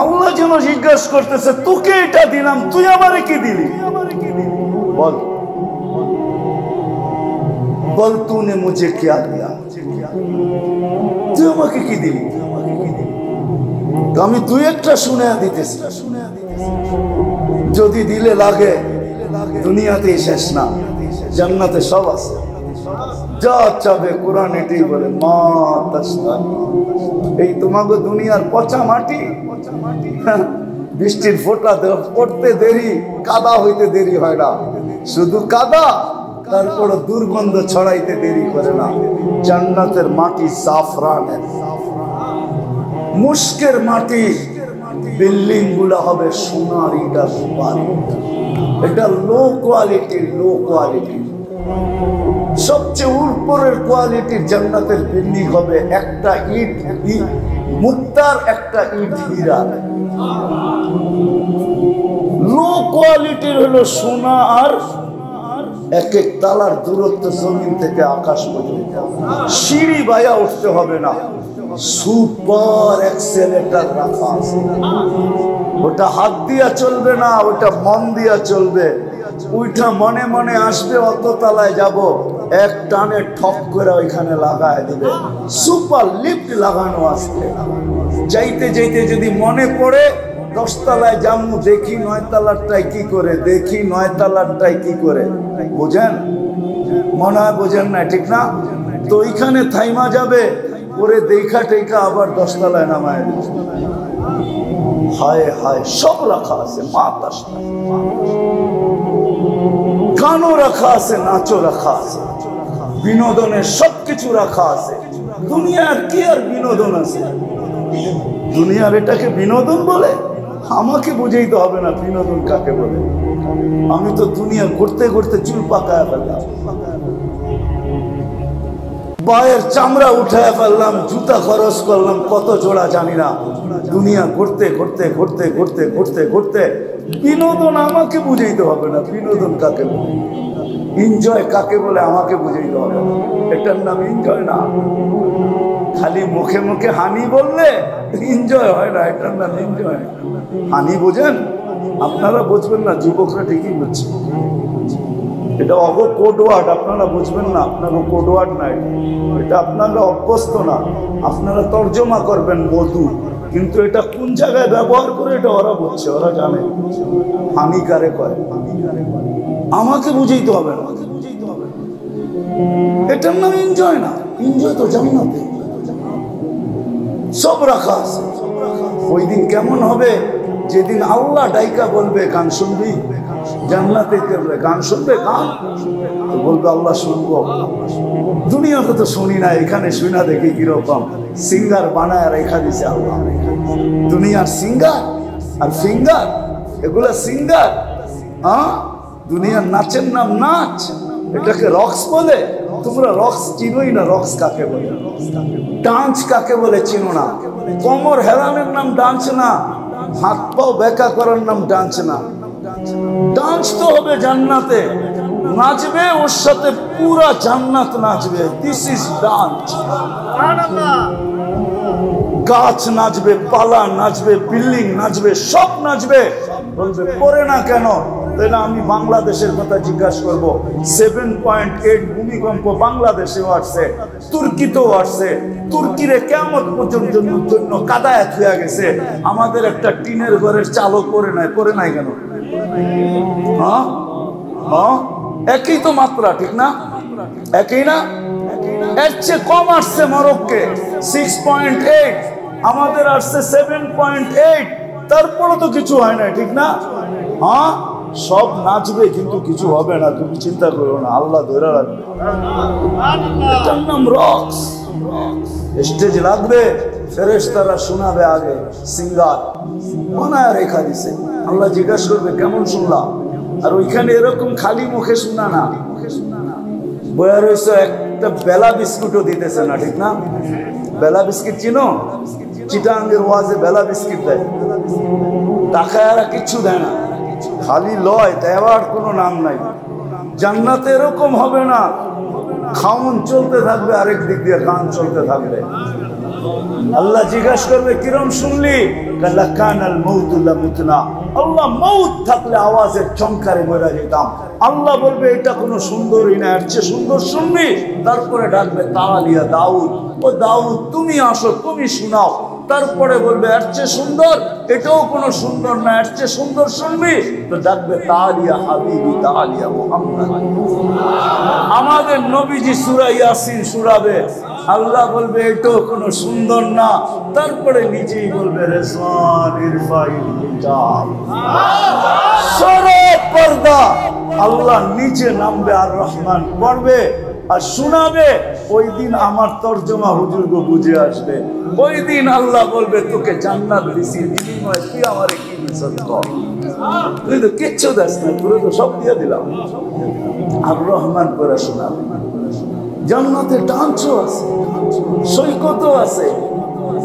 আল্লাহ যেন জিজ্ঞাসা করতেছে তোকে এটা দিলাম, তুই আমারে কি দিলি? বল বল, তুনে মুঝে क्या दिया, তুই আমাকে কি দিলি? আমি তুই একটা শুনে দিতেছি, যদি দিলে লাগে দুনিয়াতেই শেষ না, জান্নাতে সব আছে। যা চাবে কোরআন এটাই বলে, মা তাশতাহি। এই তোমাকে দুনিয়ার পচা মাটি, বৃষ্টির ফোঁটা পড়তে দেরি, কাদা হইতে দেরি হয় না, শুধু কাদা, তারপর দুর্গন্ধ ছড়াইতে দেরি করে না। জান্নাতের মাটি জাফরানের, মুস্কের মাটি, বিল্ডিং গুলা হবে সোনার ইটা সুপারি। এটা লো কোয়ালিটির, লো কোয়ালিটির, সবচেয়ে উপরের কোয়ালিটির জান্নাতের বিল্ডিং হবে একটা ইট মুক্তার, একটা ইট হীরা। লো কোয়ালিটির হলো সোনা, আর এক এক তালার দূরত্ব জমিন থেকে আকাশ পর্যন্ত, সিঁড়ি বাইয়া উঠতে হবে না, সুপার এক্সেলেটর রাখা আছে। ওটা হাত দিয়া চলবে না, ওটা মন দিয়া চলবে। ওইটা মনে মনে আসবে অত তালায় যাব, এক টানে ঠক করে ওইখানে লাগায় দিবে। সুপার লিফট লাগানো আসবে, যাইতে যাইতে যদি মনে পড়ে 10 তলায় যাবো, দেখি 9 তলারটাই কি করে, দেখি 9 তলারটাই কি করে, বুঝেন? মনে হয় বোঝেন না, ঠিক না? তো ওইখানে থাইমা যাবে, পরে দেখা টেকা আবার 10 তলায় নামায় দিবে। হায় হায়, সব রাখা আছে, মা তাশতাহি। গানও রাখা আছে, নাচও রাখা আছে, বিনোদনের সবকিছু রাখা আছে। দুনিয়ার কি আর বিনোদন আছে? দুনিয়ার এটাকে বিনোদন বলে? আমাকে বুঝাইতে হবে না বিনোদন কাকে বলে। আমি তো দুনিয়া ঘুরতে ঘুরতে চুল পাকায় ফেললাম, পায়ের চামড়া উঠায় ফেললাম, জুতা খরচ করলাম কত জোড়া জানি না। দুনিয়া ঘুরতে ঘুরতে ঘুরতে ঘুরতে ঘুরতে ঘুরতে বিনোদন আমাকে বুঝাইতে হবে না বিনোদন কাকে বলে, এনজয় কাকে বলে আমাকে বুঝাইতে হবে না। এটার নাম এনজয় না। খালি মুখে মুখে হানি বললে এনজয় হয় না, এটার নাম এনজয়। হানি বোঝেন? আপনারা বুঝবেন না, যুবকরা ঠিকই বুঝছে। এটা অগ কোড ওয়ার্ড, আপনারা বুঝবেন না, আপনারা কোড ওয়ার্ড না, এটা আপনারা অভ্যস্ত না। আপনারা তর্জমা করবেন মধু, কিন্তু এটা কোন জায়গায় ব্যবহার করে এটা ওরা বুঝছে, ওরা জানে হানিকারে করে। আমাকে বুঝাইতে হবে না, এটার নাম এনজয় না। এনজয় তো জান্নাতে সব রাখা আছে। ওই দিন কেমন হবে? যেদিন আল্লাহ ডাইকা বলবে, গান শুনবি? জান্নাতে গান শুনবে, গান বলবে আল্লাহ শুনবো। দুনিয়াতে তো শুনি না, এখানে শুনা দেখি কিরকম সিঙ্গার বানায় রেখা দিছে আল্লাহ। দুনিয়ার সিঙ্গার আর ফিঙ্গার, এগুলা সিঙ্গার। হ্যাঁ, দুনিয়ার নাচের নাম নাচ, এটাকে রক্স বলে। তোমরা রক্স চিনোই না, রক্স কাকে বলে, ডান্স কাকে বলে চিনো না। কোমর হেলানের নাম ডান্স না, হাত পাও বেকা করার নাম ডান্স না। ডান্স তো হবে জান্নাতে, নাচবে ওর সাথে পুরা জান্নাত নাচবে। This is dance. গাছ নাচবে, পালা নাচবে, বিল্ডিং নাচবে, সব নাচবে। বলবে পরে না কেন? তাহলে আমি বাংলাদেশের কথা জিজ্ঞাসা করব। 7.8 ভূমিকম্প বাংলাদেশেও আসছে, তুর্কিতেও আসছে। তুর্কিরে কেমন পর্যন্ত জন্য কাদায়াত হয়ে গেছে, আমাদের একটা টিনের ঘরের চালক পরে নাই কেন? হ্যাঁ হ্যাঁ, একই তো মাত্রা, ঠিক না? একই না? এর চেয়ে কম আসছে মরক্কে 6.8, আমাদের আসছে 7.8। তারপরও তো কিছু হয় না, ঠিক না? হ্যাঁ, সব নাচবে কিন্তু কিছু হবে না, তুমি চিন্তা করো না, আল্লাহ ধরে রাখবে। এটার নাম রক্স। স্টেজ লাগবে, ফেরেশতারা শোনাবে আগে, সিঙ্গার বানায় রেখা দিছে। আল্লাহ জিজ্ঞাসা করবে কেমন শুনলাম? আর ওইখানে এরকম খালি মুখে শোনা না, বয়া রয়েছে একটা বেলা বিস্কুটও দিতেছে না, ঠিক না? বেলা বিস্কিট চিনো? চিটাঙ্গের ওয়াজে বেলা বিস্কিট দেয়, টাকায় আর কিচ্ছু দেয় না, খালি লয়, দেওয়ার কোনো নাম নাই। জান্নাতে এরকম হবে না, খাউন চলতে থাকবে, আরেক দিক দিয়ে গান চলতে থাকবে। আল্লাহ জিজ্ঞাসা করবে কিরম শুনলি? আল্লাহ মউত থাকলে আওয়াজের চমকারে মরে যেতাম। আল্লাহ বলবে এটা কোনো সুন্দরই না, এর চেয়ে সুন্দর শুনবি। তারপরে ডাকবে তালিয়া দাউদ, ও দাউদ তুমি আসো, তুমি শোনাও। তারপরে বলবে এর চেয়ে সুন্দর, এটাও কোনো সুন্দর না, এর চেয়ে সুন্দর শুনবি তো ডাকবে তালিয়া হাবিবি তালিয়া মুহাম্মদ। আমাদের নবীজি সূরা ইয়াসিন শোনাবে, আল্লাহ বলবে এটাও কোনো সুন্দর না, তারপরে নিজেই বলবে রেজওয়ান ইরফাইল হিজাব, সরব পর্দা। আল্লাহ নিচে নামবে আর রহমান পড়বে আর শোনাবে। ওই দিন আমার তর্জমা হুজুরকে বুঝে আসবে। ওই দিন আল্লাহ বলবে তোকে জান্নাত দিছি, বিনিময়ে তুই আমারে কি দিছস কর? তুই তো কিচ্ছু দাস না, তুই তো সব দিয়ে দিলাম। আর রহমান করে শোনাবে। জান্নাতে ডান্সও আছে, সৈকতও আছে।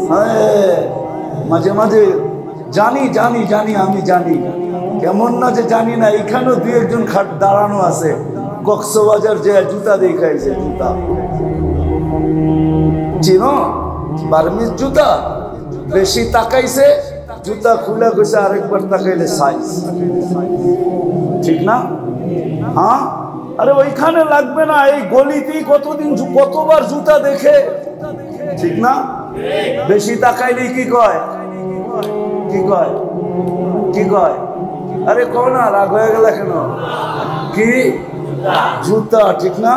হ্যাঁ, মাঝে মাঝে জানি জানি জানি আমি জানি, কেমন না যে জানি না। এখানেও দুই একজন খাট দাঁড়ানো আছে, কক্সবাজার যে জুতা দেখাইছে, জুতা চিনো? বার্মিজ জুতা। বেশি তাকাইছে, জুতা খুলে গেছে, আরেকবার তাকাইলে সাইজ ঠিক না? হ্যাঁ, আরে ওইখানে লাগবে না, এই গলিতেই কতদিন কতবার জুতা দেখে, ঠিক না? বেশি তাকাইলেই কি কয়, কি কয়, কি কয়? আরে কও না, রাগ হয়ে গেল কেন? কি জুতা, ঠিক না?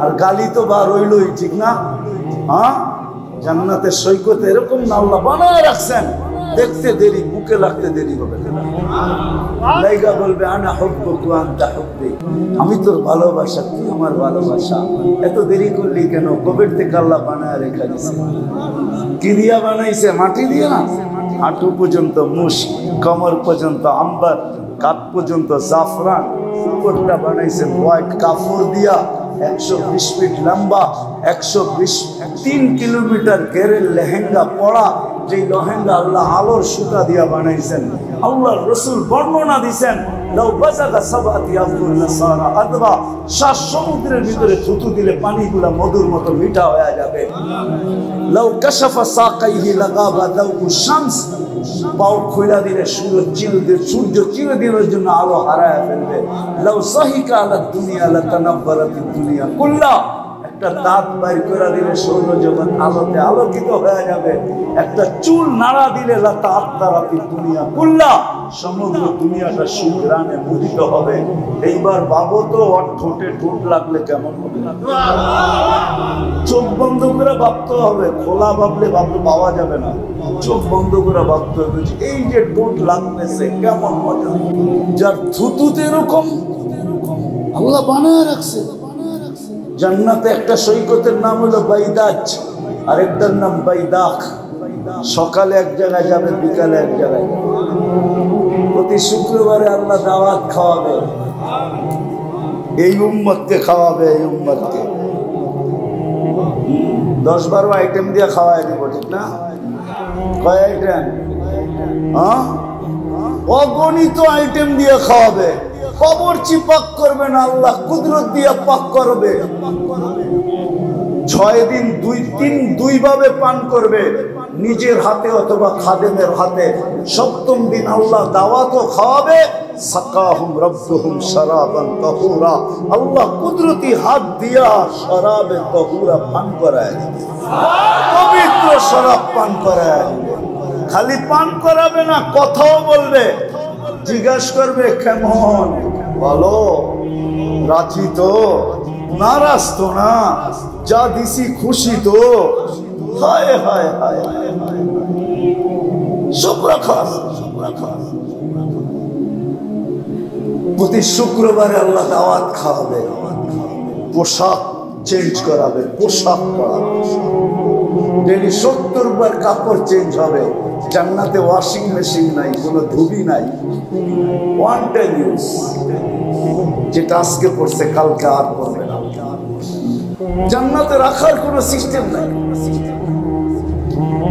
আর গালি তো বার হইলই, ঠিক না? হ্যাঁ, জান্নাতের সৈকত এরকম না আল্লাহ বানায় রাখছেন, দেখতে দেরি, বুকে লাগতে দেরি হবে না। লাইগা বলবে আনা হুব্বুকা আনতা হুব্বি, আমি তোর ভালোবাসা, তুই আমার ভালোবাসা। এত দেরি করলি কেন? কবের থেকে আল্লাহ বানায় রেখা দিছে। কি দিয়া বানাইছে? মাটি দিয়া না? হাঁটু পর্যন্ত মুশ, কমর পর্যন্ত আম্বার, কাপ পর্যন্ত জাফরান, উপরটা বানাইছে হোয়াইট কাপড় দিয়া, 120 ফিট লম্বা, 3 কিলোমিটার ঘেরের লেহেঙ্গা পরা। যে লেহেঙ্গা আল্লাহ আলোর সুতা দিয়া বানাইছেন। আল্লাহর রাসূল বর্ণনা দিয়েছেন, লাউ বাযাগা সাবাতি আবদুল নাসারা আদবা, 7 সমুদ্রের ভিতরে থুতু দিলে পানিগুলা মধুর মতো মিঠা হয়ে যাবে। লাউ কাশাফা সাকাইহি লাগাবা দাউ শামস, পাও খুলে দিলে সূর্য চিরদিনের জন্য আলো হারায় ফেলবে। লাউ সাহিকা আলা দুনিয়া লাতানাব্বারাতিদ দুনিয়া কুল্লা, একটা দাঁত বাইর করে দিলে সৌরজগৎ আলোতে আলোকিত হয়ে যাবে। একটা চুল নাড়া দিলে লাতাআত্তারাতিদ দুনিয়া কুল্লা, সমগ্র দুনিয়াটা সুঘ্রাণে মুদিত হবে। এইবার ভাবো তো, ঠোঁটে ঠোঁট লাগলে কেমন হবে? চোখ বন্ধ করে ভাবতে হবে, খোলা ভাবলে পাওয়া যাবে না। চোখ বন্ধ করে ভাবতে হবে, এই যে ঠোঁট লাগতেছে কেমন মজা। যার থুতুতে এরকম আল্লাহ বানায় রাখছে। জান্নাতে একটা সৈকতের নাম হলো বাইদাজ, আরেকটার নাম বাইদাখ। সকালে এক জায়গায় যাবে, বিকালে এক জায়গায় যাবে। প্রতি শুক্রবারে আল্লাহ দাওয়াত খাওয়াবে, এই উম্মতকে খাওয়াবে, এই উম্মতকে 10-12 আইটেম দিয়ে খাওয়াই দিব, ঠিক না? কয় আইটেম? হ্যাঁ, অগণিত আইটেম দিয়ে খাওয়াবে। কবরচি পাক করবে না, আল্লাহ কুদরত দিয়ে পাক করবে। 6 দিন 2 ভাবে পান করবে, নিজের হাতে অথবা খাদেমের হাতে। 7ম দিন আল্লাহ দাওয়াতও খাওয়াবে। সাকাহুম রাব্বুহুম শারাবান তাহুরা, আল্লাহ কুদরতি হাত দিয়া শরাবে তাহুরা পান করায়, পবিত্র শরাব পান করায়। খালি পান করাবে না, কথাও বলবে। জিজ্ঞাসা করবে কেমন, বলো রাজি তো, নারাজ তো না, যা দিছি খুশি তো? হায় হায় হায়, সব রাখা। প্রতি শুক্রবারে আল্লাহ দাওয়াত খাওয়াবে, পোশাক চেঞ্জ করাবে, পোশাক পরাবে। ডেলি 70 বার কাপড় চেঞ্জ হবে। জান্নাতে ওয়াশিং মেশিন নাই, কোনো ধুবি নাই, ওয়ান টাইম ইউজ। যেটা আজকে পড়ছে কালকে আর পড়বে না। জান্নাতে রাখার কোনো সিস্টেম নাই।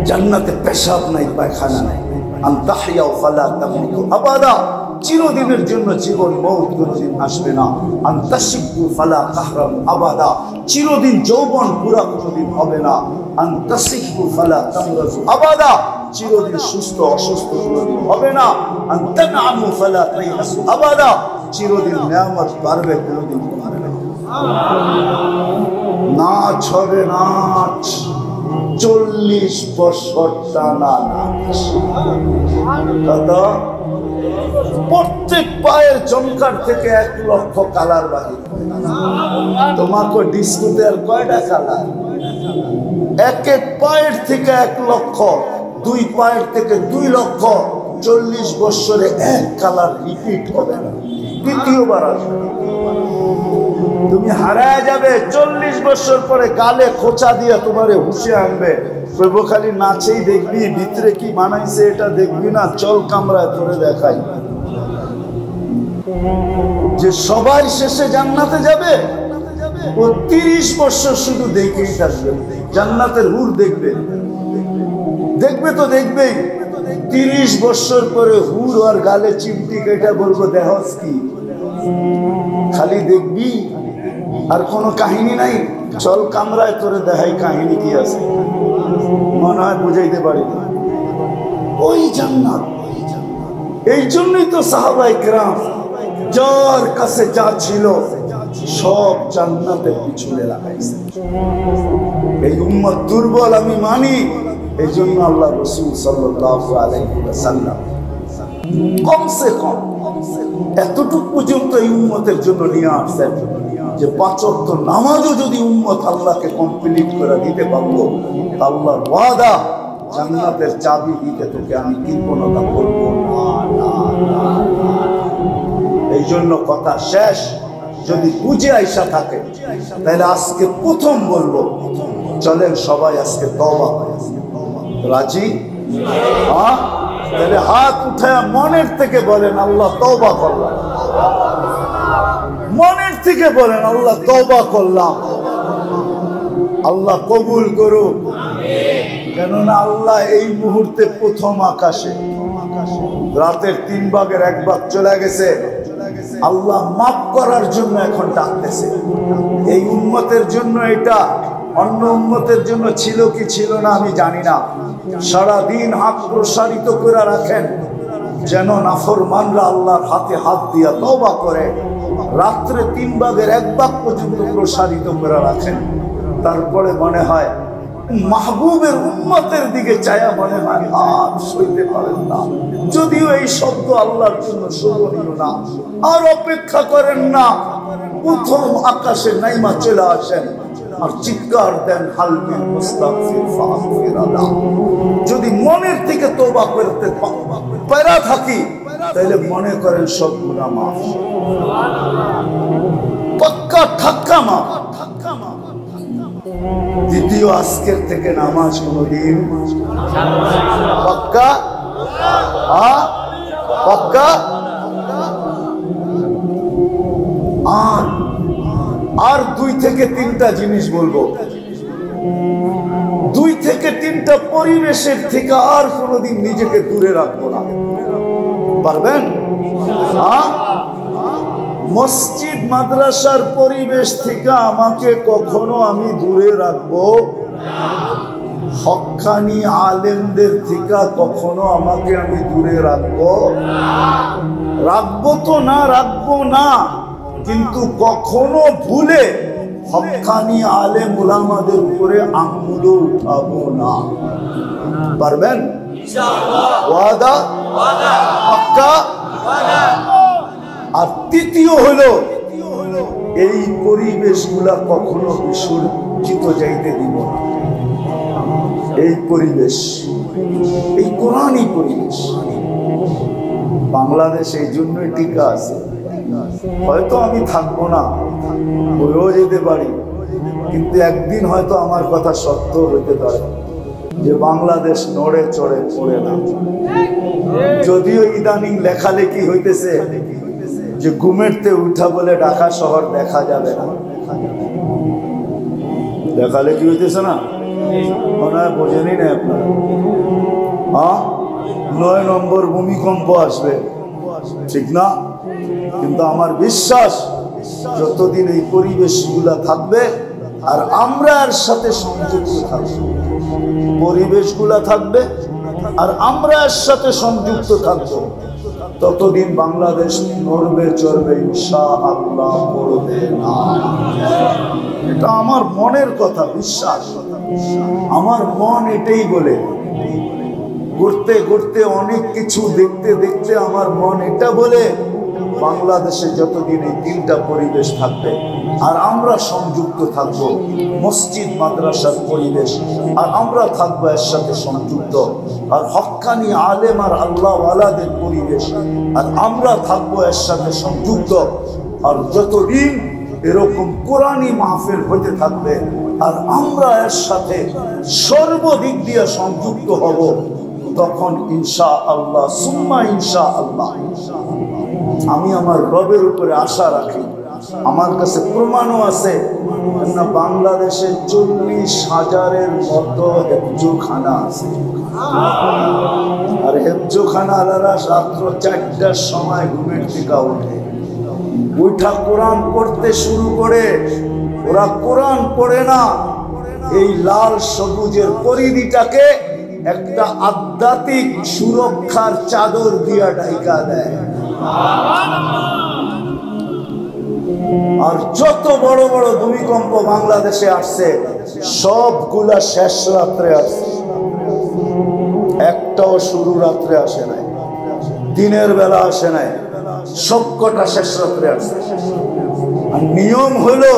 জান্নাতে পেশাব নাই, পায়খানা নাই। আনতাহিয়া ফালা তামুতু আবাদা, চিরদিনের জন্য জীবন মওত কোনদিন আসবে না। আনতাশিবু ফালা তাহরাম আবাদা, চিরদিন যৌবন পুরা কোনদিন হবে না। আনতাশিবু ফালা তামরাজু আবাদা, চিরদিন সুস্থ অসুস্থ কোনদিন হবে না। আনতানামু ফালা তাইয়াসু আবাদা, চিরদিন নিয়ামত বাড়বে কোনদিন কমবে না। নাচ হবে, নাচ। 40 বছর টানা নামাজ। কত? প্রত্যেক পায়ের জমকার থেকে 1 লক্ষ কালার বাহির। তোমাকে ডিস্কোতে আর কয়টা কালার? এক এক পায়ের থেকে 1 লক্ষ, 2 পায়ের থেকে 2 লক্ষ। 40 বছরে 1 কালার রিপিট হবে না, দ্বিতীয়বার আসবে। তুমি হারায় যাবে। 40 বছর পরে গালে খোঁচা দিয়ে তোমারে হুশে আনবে, কইব খালি নাচেই দেখবি, ভিতরে কি বানাইছে এটা দেখবি না, চল কামরায় ধরে দেখাই। যে সবার শেষে জান্নাতে যাবে, ও 30 বছর শুধু দেখেই থাকবে, জান্নাতের হুর দেখবে। দেখবে তো দেখবেই। 30 বছর পরে হুর আর গালে চিমটি কেটে বলবো দেহস কি, খালি দেখবি আর কোনো কাহিনী নাই, চল কামরায় তোরে দেখাই কাহিনী কি আছে। মনে হয় বুঝাইতে পারি না। ওই জান্নাত। এই জন্যই তো সাহাবায়ে কেরাম যার কাছে যা ছিল সব জান্নাতে পিছনে লাগাইছে। এই উম্মত দুর্বল আমি মানি, এই জন্য আল্লাহ রাসূল সাল্লাল্লাহু আলাইহি ওয়াসাল্লাম কমসে কম এতটুকু পর্যন্ত এই উম্মতের জন্য নিয়ে আসছেন যে 5 ওয়াক্ত নামাজও যদি উম্মত আল্লাহকে কমপ্লিট করে দিতে পারবো, আল্লাহর ওয়াদা জান্নাতের চাবি দিতে তোকে আমি কৃপণতা করব না। এই জন্য কথা শেষ। যদি বুঝে আইসা থাকে তাহলে আজকে প্রথম বলবো, চলেন সবাই আজকে তওবা করি। রাজি? হ্যাঁ? তাহলে হাত উঠায় মনের থেকে বলেন আল্লাহ তওবা করলাম। মনের থেকে বলেন আল্লাহ তওবা করলাম। আল্লাহ কবুল করুক। কেননা আল্লাহ এই মুহূর্তে প্রথম আকাশে, রাতের 3 ভাগের 1 ভাগ চলে গেছে। আল্লাহ মাফ করার জন্য এখন ডাকতেছে। এই উম্মতের জন্য এটা, অন্য উম্মতের জন্য ছিল কি ছিল না আমি জানি না। সারাদিন হাত প্রসারিত করে রাখেন যেন নাফরমানরা আল্লাহর হাতে হাত দিয়া তওবা করে। রাত্রে 3 ভাগের 1 ভাগ পর্যন্ত প্রসারিত করে রাখেন। তারপরে মনে হয় মাহবুবের উম্মতের দিকে চায়া মনে হয় আর সইতে পারেন না। যদিও এই শব্দ আল্লাহর জন্য শোভনীয় না, আর অপেক্ষা করেন না, প্রথম আকাশে নাইমা চলে আসেন আর চিৎকার দেন হালমিন মুস্তাগফির ফাগফির আলাহ। যদি মনের থেকে তওবা করতে পারা থাকি তাহলে মনে করেন সব গুনাহ মাফ, পাক্কা ঠাক্কা মাফ। দ্বিতীয়, আজকের থেকে নামাজ কোনদিন পাক্কা পাক্কা। আর 2 থেকে 3টা জিনিস বলবো। 2 থেকে 3টা পরিবেশের থেকে আর কোনদিন নিজেকে দূরে রাখবো না। পারবেন? মসজিদ মাদ্রাসার পরিবেশ থেকে আমাকে কখনো আমি দূরে রাখবো। হক্কানি আলেমদের থেকে কখনো আমাকে আমি দূরে রাখবো তো না, রাখবো না। কিন্তু কখনো ভুলে হক্কানি আলেম উলামাদের উপরে আঙ্গুলও উঠাবো না। পারবেন? ওয়াদা? পাক্কা? আর তৃতীয় হলো এই পরিবেশগুলা কখনো বিসর্জিত যাইতে দিব না। এই পরিবেশ, এই কোরআনই পরিবেশ। বাংলাদেশ এই জন্যই টিকা আছে। হয়তো আমি থাকবো না, বইও যেতে পারি, কিন্তু একদিন হয়তো আমার কথা সত্য হইতে পারে যে বাংলাদেশ নড়ে চড়ে পড়ে না। যদিও ইদানিং লেখালেখি হইতেছে যে ঘুমেরতে উঠা বলে ঢাকা শহর দেখা যাবে না। লেখালেখি হইতেছে না, মনে হয় বোঝেনি না আপনারা। 9 নম্বর ভূমিকম্প আসবে, ঠিক না? কিন্তু আমার বিশ্বাস যতদিন এই পরিবেশগুলা থাকবে আর আমরা এর সাথে সংযুক্ত থাকবো, পরিবেশগুলা থাকবে আর আমরা এর সাথে সংযুক্ত থাকবো, ততদিন বাংলাদেশ নড়বে চড়বে ইনশাআল্লাহ, পড়বে না। এটা আমার মনের কথা, বিশ্বাস। আমার মন এটাই বলে, ঘুরতে ঘুরতে অনেক কিছু দেখতে দেখতে আমার মন এটা বলে, বাংলাদেশে যতদিন এই তিনটা পরিবেশ থাকবে আর আমরা সংযুক্ত থাকব, মসজিদ মাদ্রাসার পরিবেশ আর আমরা থাকবো এর সাথে সংযুক্ত, আর হক্কানি আলেম আর আল্লাহওয়ালাদের পরিবেশ আর আমরা থাকবো এর সাথে সংযুক্ত, আর যতদিন এরকম কোরআনি মাহফিল হতে থাকবে আর আমরা এর সাথে সর্বদিক দিয়ে সংযুক্ত হব, তখন ইনশাআল্লাহ সুম্মা ইনশাআল্লাহ আমি আমার রবের উপরে আশা রাখি। আমার কাছে প্রমাণও আছে না, বাংলাদেশে 40,000-এর মতো হেফজোখানা আছে, আর হেফজোখানারা রাত্র 4টার সময় ঘুমের থেকে উঠা কোরআন পড়তে শুরু করে। ওরা কোরআন পড়ে না, এই লাল সবুজের পরিধিটাকে একটা আধ্যাত্মিক সুরক্ষার চাদর দিয়া ঢাকা দেয়। আর যত বড় বড় ভূমিকম্প বাংলাদেশে আসছে সবগুলা শেষ রাত্রে আসছে, একটাও শুরু রাত্রে আসে নাই, দিনের বেলা আসে নাই, সবকটা শেষ রাত্রে আসছে। আর নিয়ম হলো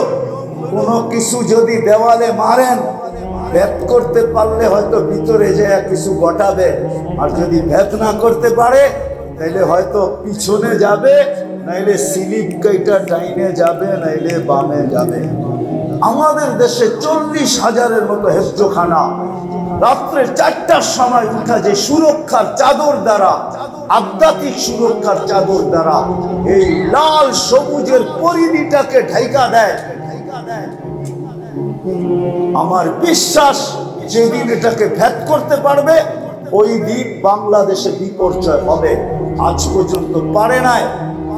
কোনো কিছু যদি দেওয়ালে মারেন, ভেদ করতে পারলে হয়তো ভিতরে যে কিছু ঘটাবে, আর যদি ভেদ না করতে পারে তাইলে হয়তো পিছনে যাবে, নাইলে সিলিপ কাইটা ডাইনে যাবে, নাইলে বামে যাবে। আমাদের দেশে 40,000-এর মতো হেফজোখানা, রাত্রে 4টার সময় উঠা যে সুরক্ষার চাদর দ্বারা, আধ্যাত্মিক সুরক্ষার চাদর দ্বারা এই লাল সবুজের পরিধিটাকে ঢাকা দেয়। আমার বিশ্বাস যেদিন এটাকে ভেদ করতে পারবে ওই দিন বাংলাদেশে বিপর্যয় হবে। আজ পর্যন্ত পারে নাই,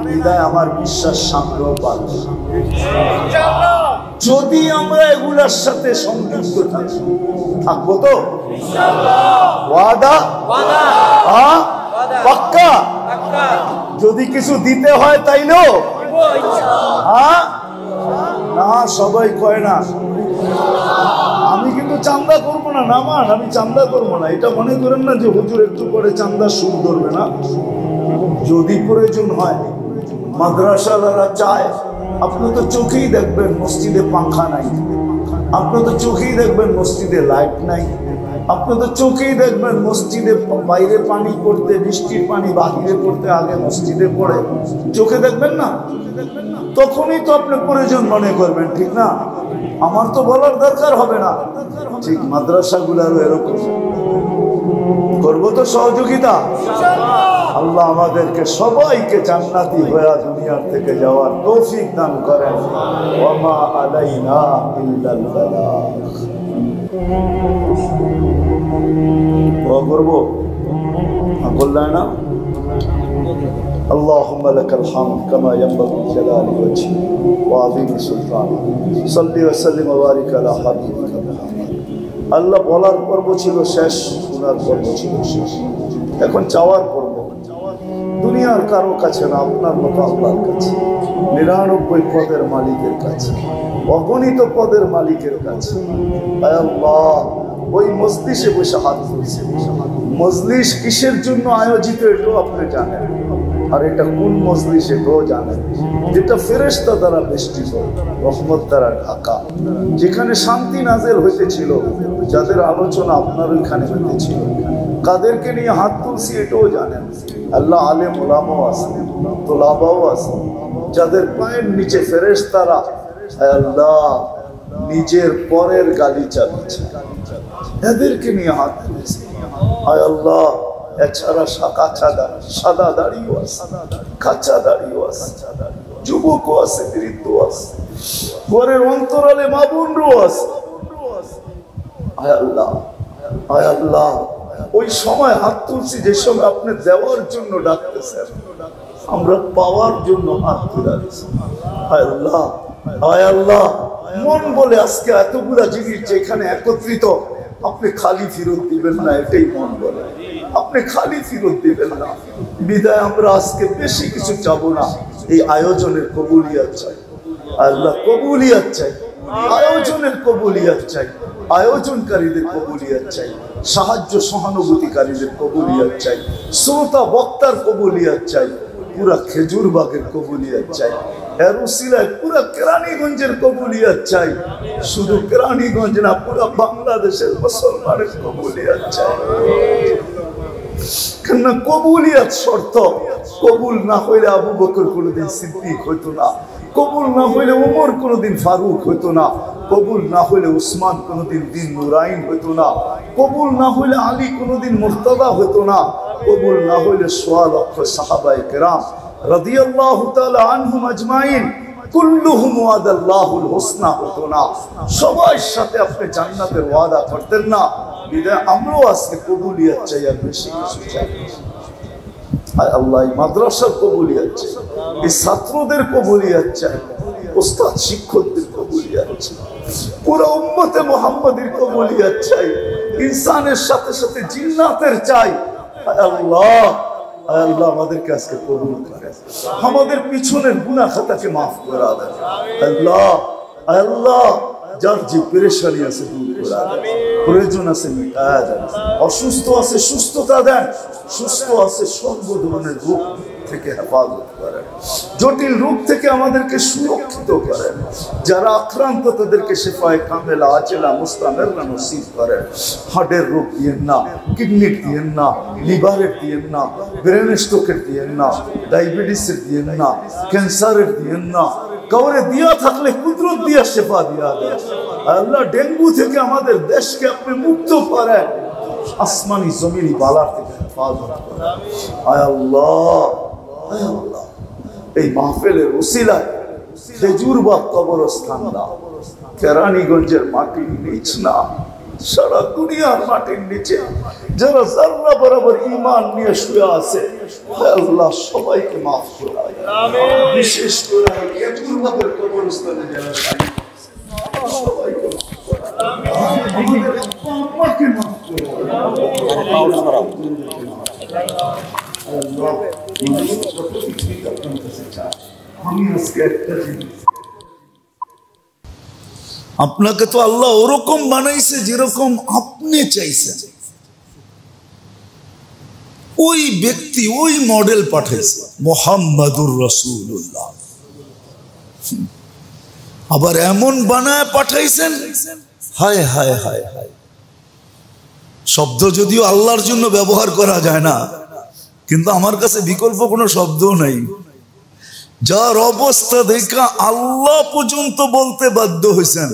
বিদায় আমার বিশ্বাস সামনেও পারবে যদি আমরা এগুলার সাথে সংযুক্ত থাকবো। তো ওয়াদা পাক্কা? যদি কিছু দিতে হয় তাইলেও না, সবাই কয় না। আমি কিন্তু চান্দা করবো না, নামান আমি চান্দা করবো না, এটা মনে করেন না যে হুজুর একটু করে চান্দা সুদ ধরবে না। যদি প্রয়োজন হয়, মাদ্রাসারা চায়, আপনি তো চোখেই দেখবেন মসজিদে পাখা নাই, আপনি তো চোখেই দেখবেন মসজিদে লাইট নাই, আপনি তো চোখেই দেখবেন মসজিদে বাইরে পানি পড়তে, বৃষ্টির পানি বাহিরে পড়তে আগে মসজিদে পড়ে, চোখে দেখবেন না? তখনই তো আপনি প্রয়োজন মনে করবেন, ঠিক না? আমার তো বলার দরকার হবে না। ঠিক মাদ্রাসাগুলোরও এরকম করবো তো সহযোগিতা। আল্লাহ আমাদেরকে সবাইকে জান্নাতি হয়ে দুনিয়ার থেকে যাওয়ার তৌফিক দান করেন। ওয়া মা আলাইনা ইল্লাল বালাগ। দোয়া করবো, বললেন না? اللهم لك الحمد كما ينبغي لجلال وجهك وعظيم سلطانك صل وسلم وبارك على حبيبك محمد। আল্লাহ বলার পর্ব ছিল শেষ, শোনার পর্ব ছিল শেষ, এখন চাওয়ার পর্ব। দুনিয়ার কারো কাছে না, আপনার মতো আল্লাহর কাছে, 99 পদের মালিকের কাছে, অগণিত পদের মালিকের কাছে। আল্লাহ ওই মজলিসে বসে হাত তুলছে। মজলিস কিসের জন্য আয়োজিত এটাও আপনি জানেন, আর এটা কোন মজলিস এটাও জানেন, যেটা ফেরেশতা দ্বারা বেষ্টিত, রহমত দ্বারা ঢাকা, যেখানে শান্তি নাজেল হইতেছিল, যাদের আলোচনা আপনার ওইখানে হইতেছিল। কাদেরকে নিয়ে হাত তুলছি এটাও জানেন। আল্লাহ আলেম ওলামাও আছে, তোলাবাও আছে, যাদের পায়ের নিচে ফেরেশতারা আল্লাহ নিজের পরের গালিচা দিচ্ছে, এদেরকে নিয়ে হাত তুলেছে। হায় আল্লাহ, এছাড়া সাদা দাড়িও আছে, কাঁচা দাড়িও আছে, যুবকও আছে, বৃদ্ধও আছে, ঘরের অন্তরালে মা বোনরাও আছে। হায় আল্লাহ, হায় আল্লাহ, ওই সময় হাত তুলছি যে সময় আপনি দেওয়ার জন্য ডাকতেছেন, আমরা পাওয়ার জন্য হাত তুলেছি। হায় আল্লাহ, হায় আল্লাহ, মন বলে আজকে এতগুলা জিনিস যেখানে একত্রিত, আপনি খালি ফেরত দিবেন না, এটাই মন বলে। আপনি খালি ফেরত দিবেন না, বিদায় আমরা আজকে বেশি কিছু চাবো না। এই আয়োজনের কবুলিয়াত চাই, আল্লাহ কবুলিয়াত চাই, আয়োজনের কবুলিয়াত চাই। আয়োজনকারীদের কবুলিয়ত চাই, সাহায্য সহানুভূতিকারীদের কবুলিয়ত চাই, শ্রোতা বক্তার কবুলিয়ত চাই, পুরা খেজুরবাগের কবুলিয়ত চাই, এর উসিলায় পুরা কেরানীগঞ্জের কবুলিয়ত চাই, শুধু কেরানীগঞ্জ না পুরা বাংলাদেশের মুসলমানের কবুলিয়ত চাই। কেননা কবুলিয়ত শর্ত, কবুল না হইলে আবু বকর কোনোদিন সিদ্দিক হইতো না, কবুল না হইলে উমর কোনোদিন ফারুক হইতো না, কবুল না হইলে উসমান কোনোদিন দিন নুরাইন হইতো না, কবুল না হইলে আলী কোনোদিন মুর্তদা হইতো না, কবুল না হইলে সোয়া লক্ষ সাহাবায়ে কেরাম রাদিয়াল্লাহু তাআলা আনহুম আজমাইন কুল্লুহুম ওয়াদাল্লাহুল হুসনা হতো না। সবার সাথে আপনি জান্নাতের ওয়াদা করতেন না, বিধায় আমরাও আজকে কবুলিয়ত চাই, আর বেশি কিছু চাই। আল্লাহ মাদ্রাসার কবুলিয়ত চাই, এই ছাত্রদের কবুলিয়ত চাই, ওস্তাদ শিক্ষকদের কবুলিয়ত চাই, পুরো উম্মতে মুহাম্মাদির কবুলিয়ত চাই, ইনসানের সাথে সাথে জিন্নাতের চাই। আল্লাহ আল্লাহ আমাদেরকে আজকে কবুল করেন, আমাদের পিছনের গুনাহ খাতাকে মাফ করে দেন। আল্লাহ আল্লাহ যার যে পেরেশানি আছে দূর করে দেন, প্রয়োজন আছে মিটায় দেন, অসুস্থ আছে সুস্থতা দেন, সুস্থ আছে সর্ব ধরনের রোগ থেকে হেফাজত করেন, জটিল রোগ থেকে আমাদেরকে সুরক্ষিত করেন, যারা আক্রান্ত তাদেরকে শেফায়ে কামেলা আজেলা মুস্তামের নসিব করেন। হার্টের রোগ দিয়েন না, কিডনির দিয়েন না, লিভারের দিয়েন না, ব্রেন স্ট্রোকের দিয়েন না, ডায়াবেটিসের দিয়েন না, ক্যান্সারের দিয়েন না, কাউরে দিয়া থাকলে কুদরত দিয়া শেফা দিয়া দেন। আল্লাহ ডেঙ্গু থেকে আমাদের দেশকে আপনি মুক্ত করেন, আসমানি জমিনি বালার থেকে হেফাজত করেন। আয় আল্লাহ আয় আল্লাহ, এই মাহফিলের ওসিলায় খেজুরবাগ কবরস্থান না, কেরানীগঞ্জের মাটির নিচ না, সারা দুনিয়ার মাটির নিচে যারা জাররা বরাবর ঈমান নিয়ে শুয়ে আছে, আল্লাহ সবাইকে মাফ করে দেন। বিশেষ করে খেজুরবাগের কবরস্থানে যারা শাহীদ সবাইকে মাফ করে দেন। আমাদের আম্মাকে মাফ করে দেন। আল্লাহ আমি আজকে একটা জিনিস, আপনাকে তো আল্লাহ ওরকম বানাইছে যেরকম আপনি চাইছেন, ওই ব্যক্তি ওই মডেল পাঠাইছে মুহাম্মাদুর রাসূলুল্লাহ। আবার এমন বানায় পাঠাইছেন, হায় হায় হায় হায়, শব্দ যদিও আল্লাহর জন্য ব্যবহার করা যায় না, কিন্তু আমার কাছে বিকল্প কোনো শব্দও নাই। যার অবস্থা দেখা আল্লাহ পর্যন্ত বলতে বাধ্য হয়েছেন,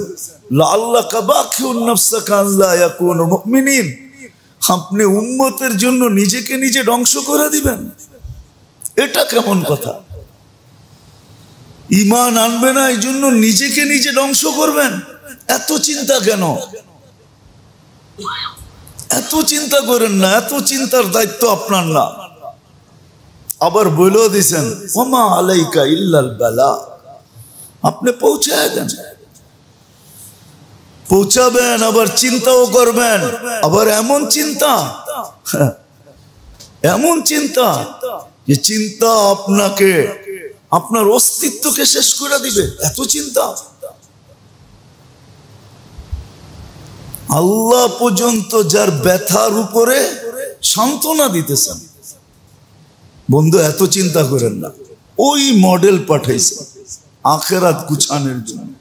লাআল্লাকা বাখিউন নাফসাকা আল্লা ইয়াকুনু মুমিনিন, আপনি উম্মতের জন্য নিজেকে নিজে ধ্বংস করে দিবেন, এটা কেমন কথা? ঈমান আনবে না এই জন্য নিজেকে নিজে ধ্বংস করবেন? এত চিন্তা কেন? এত চিন্তা করেন না, এত চিন্তার দায়িত্ব আপনার না। আবার বলেও দিছেন ওমা আলাইকা ইল্লাল বালা, আপনি পৌঁছায় দেন, পৌঁছাবেন, আবার চিন্তাও করবেন। আবার এমন চিন্তা, এমন চিন্তা যে চিন্তা আপনাকে আপনার অস্তিত্বকে শেষ করে দিবে, এত চিন্তা। আল্লাহ পর্যন্ত যার ব্যথার উপরে সান্ত্বনা দিতেছেন। বন্ধু এত চিন্তা করেন না, ওই মডেল পাঠাইছে আখিরাত গুছানোর জন্য।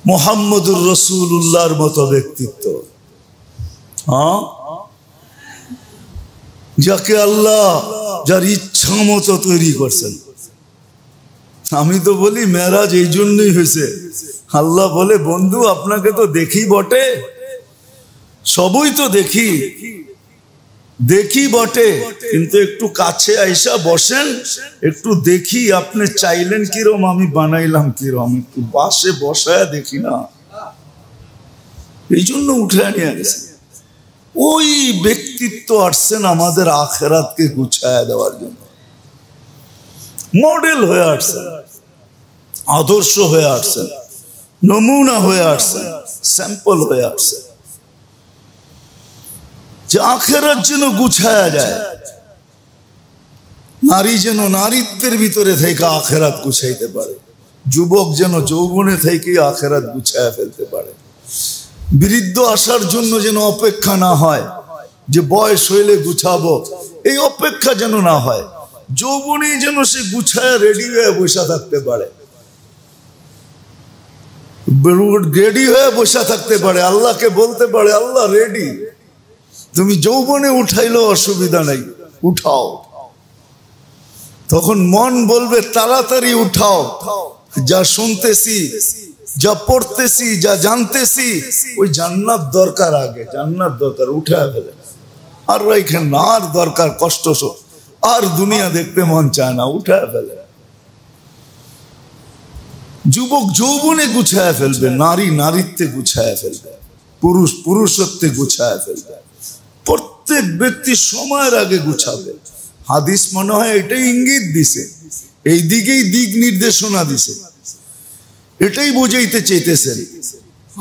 মুহাম্মদুর রাসূলুল্লাহর মতো ব্যক্তিত্ব, হ্যাঁ, যাকে আল্লাহ যার ইচ্ছা মতো তৈরি করছেন। আমি তো বলি মেরাজ এই জন্যই হয়েছে। আল্লাহ বলে বন্ধু আপনাকে তো দেখি বটে, সবই তো দেখি দেখি বটে, কিন্তু একটু কাছে আইসা বসেন, একটু দেখি আপনি চাইলেন কিরম, আমি বানাইলাম কিরম, একটু বাসে বসায় দেখি না, এই জন্য উঠে নিয়ে গেছে। ওই ব্যক্তিত্ব আসছেন আমাদের আখিরাতকে গুছায় দেওয়ার জন্য, মডেল হয়ে আসছেন, আদর্শ হয়ে আসছেন, নমুনা হয়ে আসছেন, স্যাম্পল হয়ে আসছেন, যে আখিরাত যেন গুছায়া যায়। নারী যেন নারীত্বের ভিতরে থেকে আখিরাত গুছাইতে পারে, যুবক যেন যৌবনে থেকে আখিরাত গুছায়া ফেলতে পারে, বৃদ্ধ আসার জন্য যেন অপেক্ষা না হয় যে বয়স হইলে গুছাবো, এই অপেক্ষা যেন না হয়। যৌবনে যেন সে গুছায় রেডি হয়ে বসে থাকতে পারে, রেডি হয়ে বসে থাকতে পারে, আল্লাহকে বলতে পারে আল্লাহ রেডি, তুমি যৌবনে উঠাইলো অসুবিধা নাই, উঠাও। তখন মন বলবে তাড়াতাড়ি উঠাও, যা শুনতেছি, যা পড়তেছি, যা জানতেছি, ওই জান্নাত দরকার, আগে জান্নাত দরকার, উঠায় ফেলে। আর এখানে না, আর দরকার কষ্ট, আর দুনিয়া দেখতে মন চায় না, উঠায় ফেলে। যুবক যৌবনে গুছায় ফেলবে, নারী নারীত্বে গুছায় ফেলবে, পুরুষ পুরুষত্বে গুছায় ফেলবে। প্রত্যেক ব্যক্তি সময়ের আগে গুছাবে। হাদিস মনে হয় এটাই ইঙ্গিত দিছে, এই দিকেই দিক নির্দেশনা দিছে, এটাই বুঝাইতে চাইতেছেন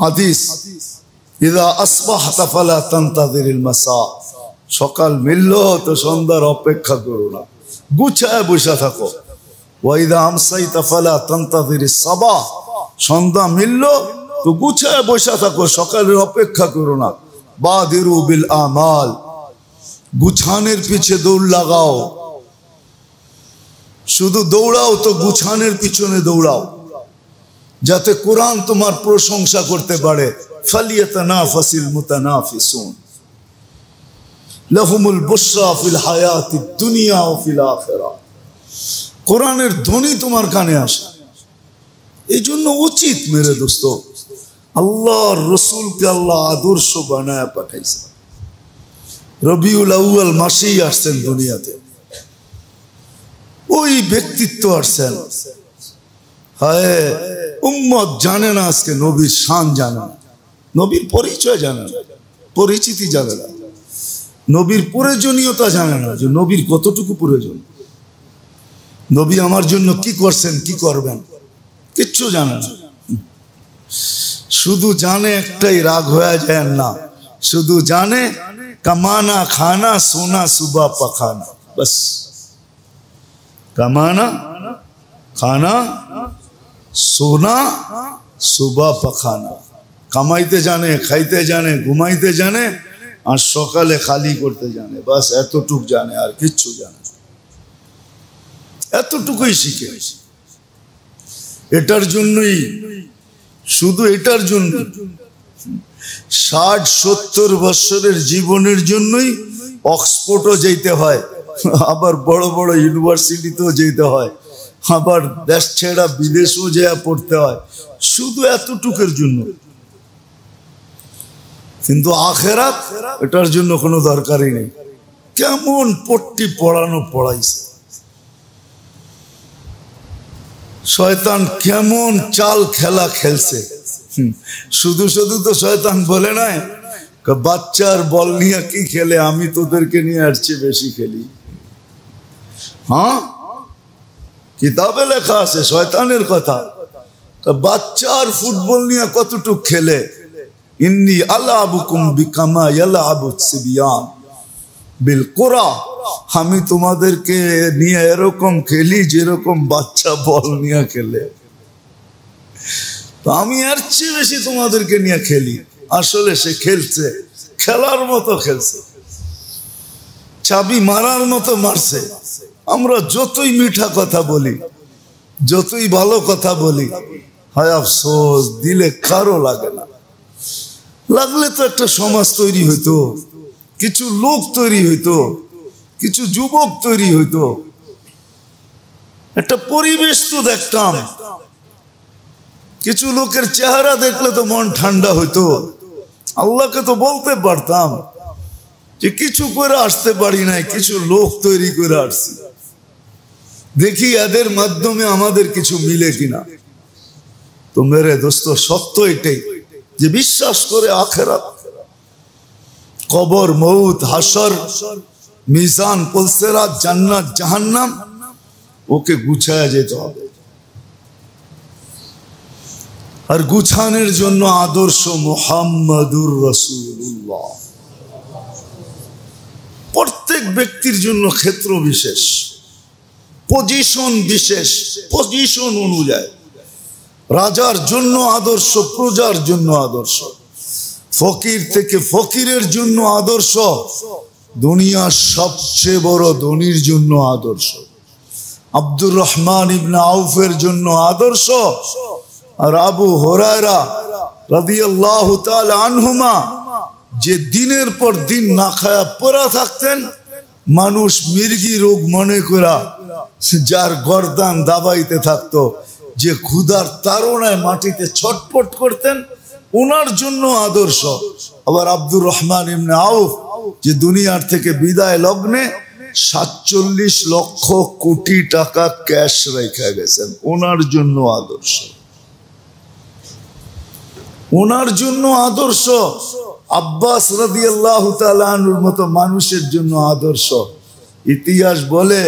হাদিস। ইদা আসবাহতা ফালা তানতাযিরিল মাসা, সকাল মিলল তো সন্ধ্যার অপেক্ষা করো না, গুছায় বসে থাকো। ওয়াইদা আমসাইতা ফালা তানতাযিরিস সাবাহ, সন্ধ্যা মিলল তো গুছায় বসে থাকো, সকালের অপেক্ষা করো না। বাদিরু বিল আমাল, গুছানের পিছে দৌড় লাগাও, শুধু দৌড়াও তো গুছানের পিছনে দৌড়াও, যাতে কোরআন তোমার প্রশংসা করতে পারে। ফালিয়াতানাফাসিল মুতানাফিসুন লাহুমুল বুশরা ফিল হায়াতিদ দুনিয়া ওয়া ফিল আখিরাহ। কোরআনের ধ্বনি তোমার কানে আসে। এই জন্য উচিত মেরে দোস্ত, আল্লাহর রসুলকে আল্লাহ আদর্শ বানায় পাঠাইছে। রবিউল আউয়াল মাসেই আসছেন দুনিয়াতে, ওই ব্যক্তিত্ব আসছেন। হায় উম্মত জানে না আজকে নবীর শান জানে না, নবীর পরিচয় জানে না, পরিচিতি জানে না, নবীর প্রয়োজনীয়তা জানে না, যে নবীর কতটুকু প্রয়োজন, নবী আমার জন্য কি করছেন কি করবেন কিচ্ছু জানে না। শুধু জানে একটাই, রাগ হয়ে যায় না, শুধু জানে কামানা খানা সোনা সুবা পাখানা, বস কামানা খানা সোনা সুবা পাখানা। কামাইতে জানে, খাইতে জানে, ঘুমাইতে জানে, আর সকালে খালি করতে জানে, বাস এতটুক জানে, আর কিচ্ছু জানে না। এতটুকুই শিখে, এটার জন্যই, শুধু এটার জন্য 60-70 বছরের জীবনের জন্যই অক্সফোর্ডও যেতে হয়, আবার বড় বড় ইউনিভার্সিটিতেও যেতে হয়, আবার দেশ ছেড়া বিদেশেও যেয়ে পড়তে হয়, শুধু এতটুকুর জন্য। কিন্তু আখেরাত এটার জন্য কোনো দরকারই নেই। কেমন পট্টি পড়ানো পড়াইছে শয়তান, কেমন চাল খেলা খেলছে। শুধু শুধু তো শয়তান বলে নাই বাচ্চার বল নিয়ে কি খেলে, আমি তোদেরকে নিয়ে আসছি বেশি খেলি। হ্যাঁ, কিতাবে লেখা আছে শয়তানের কথা, বাচ্চার ফুটবল নিয়ে কতটুক খেলে। ইন্নী আলাবুকুম বিকামা ইয়ালাবুস সিবিয়ান বিল কুরা, আমি তোমাদেরকে নিয়ে এরকম খেলি যেরকম বাচ্চা বল নিয়ে খেলে, তো আমি এর চেয়ে বেশি তোমাদেরকে নিয়ে খেলি। আসলে সে খেলছে, খেলার মতো খেলছে, চাবি মারার মতো মারছে। আমরা যতই মিঠা কথা বলি, যতই ভালো কথা বলি, হায় আফসোস দিলে কারো লাগে না। লাগলে তো একটা সমাজ তৈরি হইতো, কিছু লোক তৈরি হইতো, কিছু যুবক তৈরি হইতো, একটা পরিবেশ তো দেখতাম, কিছু লোকের চেহারা দেখলে তো মন ঠান্ডা হইতো। আল্লাহকে তো বলতে পারতাম যে কিছু করে আসতে পারি নাই, কিছু লোক তৈরি করে আসছি, দেখি এদের মাধ্যমে আমাদের কিছু মিলে কিনা। তো মেরে দোস্ত সত্য এটাই যে বিশ্বাস করে আখেরাত, কবর, মউত, হাসর, মিজান, পুলসিরাত, জান্নাত, জাহান্নাম, ওকে গুছায়া যেতে হবে। আর গুছানোর জন্য আদর্শ মুহাম্মাদুর রাসূলুল্লাহ। প্রত্যেক ব্যক্তির জন্য ক্ষেত্র বিশেষ, পজিশন বিশেষ, পজিশন অনুযায়ী রাজার জন্য আদর্শ, প্রজার জন্য আদর্শ, ফকির থেকে ফকিরের জন্য আদর্শ, দুনিয়ার সবচেয়ে বড় ধনীর জন্য আদর্শ। আব্দুর রহমান ইবনে আউফের জন্য আদর্শ, আর আবু হুরায়রা রাদিয়াল্লাহু তাআলা আনহুমা যে দিনের পর দিন না খায়া পড়া থাকতেন, মানুষ মির্গি রোগ মনে করা যার গর্দান দাবাইতে থাকতো, যে ক্ষুধার তাড়নায় মাটিতে ছটফট করতেন, ওনার জন্য আদর্শ। আবার আব্দুর রহমান ইবনে আউফ যে দুনিয়ার থেকে বিদায় লগ্নে 47 লক্ষ কোটি টাকা ক্যাশ রেখে গেছেন, ওনার জন্য আদর্শ। ওনার জন্য আদর্শ। আব্বাস রাদিয়াল্লাহু তাআলা আনহুর মতো মানুষের জন্য আদর্শ। ইতিহাস বলে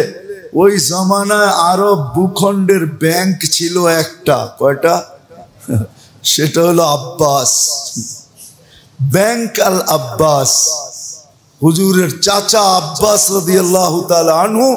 ওই জামানায় আরব ভূখণ্ডের ব্যাংক ছিল একটা, কয়টা? সেটা হলো আব্বাস ব্যাংক, আল আব্বাস। হুজুরের চাচা আব্বাস রাদিয়াল্লাহু তাআলা আনহু